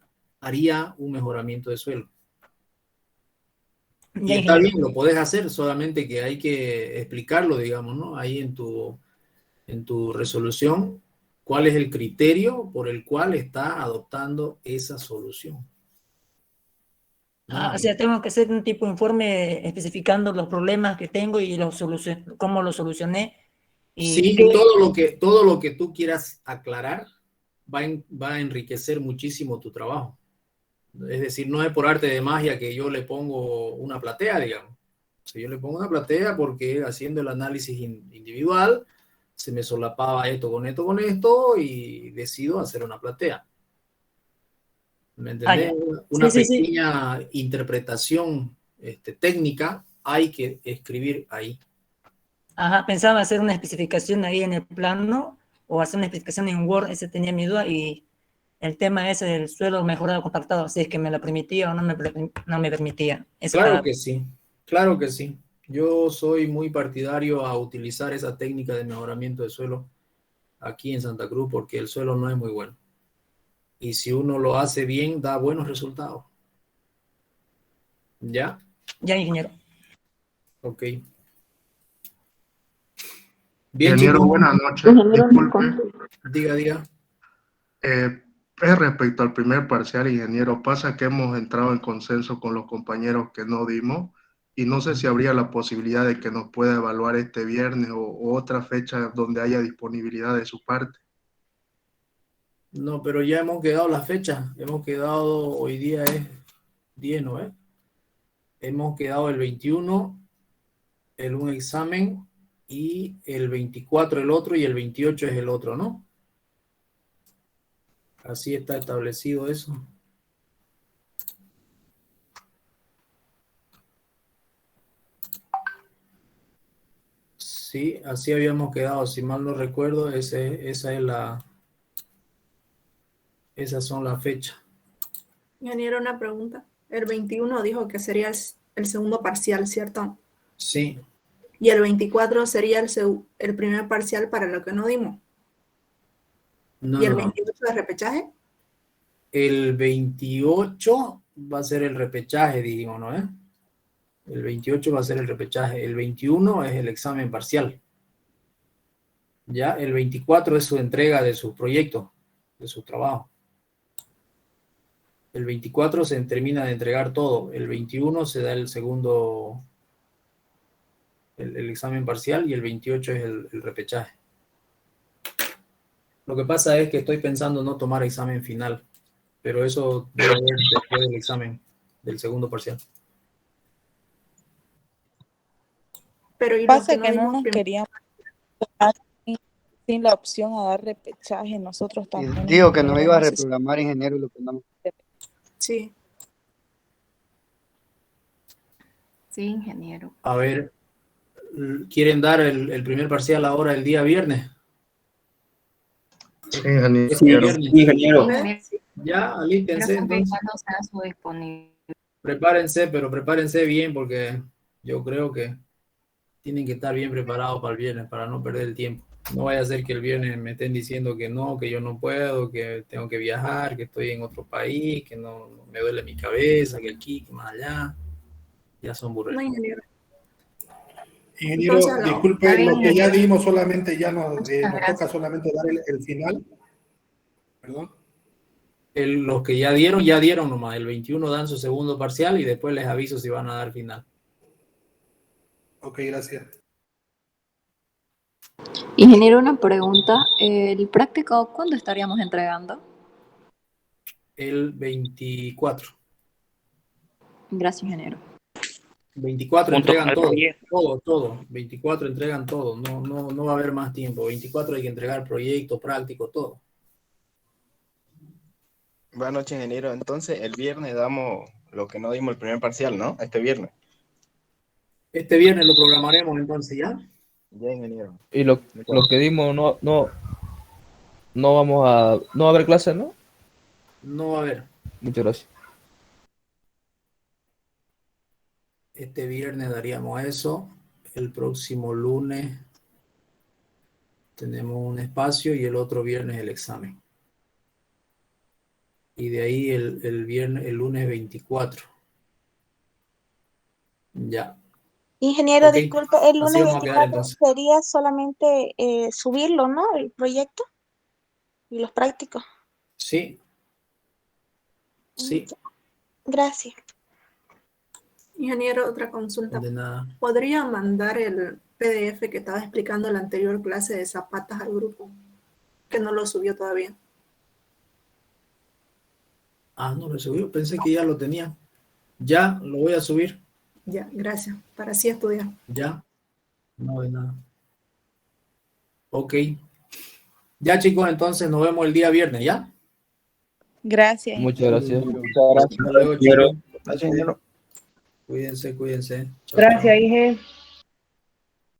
haría un mejoramiento de suelo. Y Ya, está ingeniero. bien, lo podés hacer, solamente que hay que explicarlo, digamos, ¿no? Ahí en tu resolución, cuál es el criterio por el cual está adoptando esa solución. O sea, tengo que hacer un tipo de informe especificando los problemas que tengo y cómo los solucioné. Y Sí, qué- todo lo que tú quieras aclarar va a enriquecer muchísimo tu trabajo. Es decir, no es por arte de magia que yo le pongo una platea, digamos. O sea, yo le pongo una platea porque haciendo el análisis individual se me solapaba esto con esto con esto y decido hacer una platea. ¿Me entendés? ya. Una Sí, sí, sí. pequeña interpretación técnica hay que escribir ahí. Ajá, pensaba hacer una especificación ahí en el plano o hacer una especificación en Word, ese tenía mi duda, y el tema ese del suelo mejorado compactado, si es que me lo permitía o no me permitía. Eso Claro estaba. que sí, claro que sí. Yo soy muy partidario a utilizar esa técnica de mejoramiento de suelo aquí en Santa Cruz porque el suelo no es muy bueno. Y si uno lo hace bien, da buenos resultados. ¿Ya? Ya, ingeniero. Ok. Bien, Ingeniero, chicos. buenas noches. Disculpe. Diga. Es respecto al primer parcial, ingeniero, pasa que hemos entrado en consenso con los compañeros que no dimos y no sé si habría la posibilidad de que nos pueda evaluar este viernes o otra fecha donde haya disponibilidad de su parte. No, pero ya hemos quedado la fecha. Hemos quedado, hoy día es 10, ¿no es? Hemos quedado el 21, un examen, y el 24 el otro, y el 28 es el otro, ¿no? Así está establecido eso. Sí, así habíamos quedado, si mal no recuerdo, esas son las fechas. Ingeniero, una pregunta. El 21 dijo que sería el segundo parcial, ¿cierto? Sí. Y el 24 sería el primer parcial para lo que no dimos. No, ¿Y el no, no. 28 de repechaje? El 28 va a ser el repechaje, dijimos, ¿no? El 28 va a ser el repechaje. El 21 es el examen parcial. Ya, el 24 es su entrega de su proyecto, de su trabajo. El 24 se termina de entregar todo. El 21 se da el segundo, el examen parcial, y el 28 es el repechaje. Lo que pasa es que estoy pensando no tomar examen final, pero eso debe ser después del examen del segundo parcial. Pero ¿y Pasa los que no dimos nos primero? queríamos dar sin la opción a dar repechaje, nosotros también. Digo que nos ingeniero, iba a no sé si- reprogramar, ingeniero, y lo que no. Sí. Sí, ingeniero. A ver, ¿quieren dar el primer parcial ahora el día viernes? Sí, ingeniero. Este viernes. Ingeniero. Ya, alístense entonces. Sea su disponibilidad. Prepárense, pero prepárense bien porque yo creo que tienen que estar bien preparados para el viernes, para no perder el tiempo. No vaya a ser que el viernes me estén diciendo que no, que yo no puedo, que tengo que viajar, que estoy en otro país, que no me duele mi cabeza, que aquí, que más allá. Ya son burros. No, ingeniero. Ingeniero, Entonces, disculpe, está bien, lo que ya ingeniero. dimos solamente ya nos gracias. toca solamente dar el final. Perdón. Los que ya dieron nomás. El 21 dan su segundo parcial y después les aviso si van a dar final. Ok, gracias. Ingeniero, una pregunta. ¿El práctico cuándo estaríamos entregando? El 24. Gracias, ingeniero. 24 Junto entregan con el todo. 24 entregan todo. No va a haber más tiempo. 24 hay que entregar proyecto, práctico, todo. Buenas noches, ingeniero. Entonces, el viernes damos lo que no dimos el primer parcial, ¿no? Este viernes. Este viernes lo programaremos entonces, ¿ya? Ya, ingeniero. Y lo que dimos no va a haber clases, ¿no? No va a haber. Muchas gracias. Este viernes daríamos eso. El próximo lunes tenemos un espacio y el otro viernes el examen. Y de ahí el lunes 24. Ya. Ingeniero, Ok. disculpe, el Así lunes vamos a quedar 24 entonces. sería solamente subirlo, ¿no? El proyecto y los prácticos. Sí. Sí. Gracias. Ingeniero, otra consulta. De nada. ¿Podría mandar el PDF que estaba explicando la anterior clase de zapatas al grupo? Que no lo subió todavía. Ah, no lo subió. Pensé que ya lo tenía. Ya lo voy a subir. Ya, gracias. Para así estudiar. Ya. No de nada. Ok. Ya, chicos, entonces nos vemos el día viernes, ¿ya? Gracias. Muchas gracias. Hasta luego, Ingeniero. chicos. Gracias, ingeniero. Cuídense, cuídense. Chao, Gracias, chao. Ige.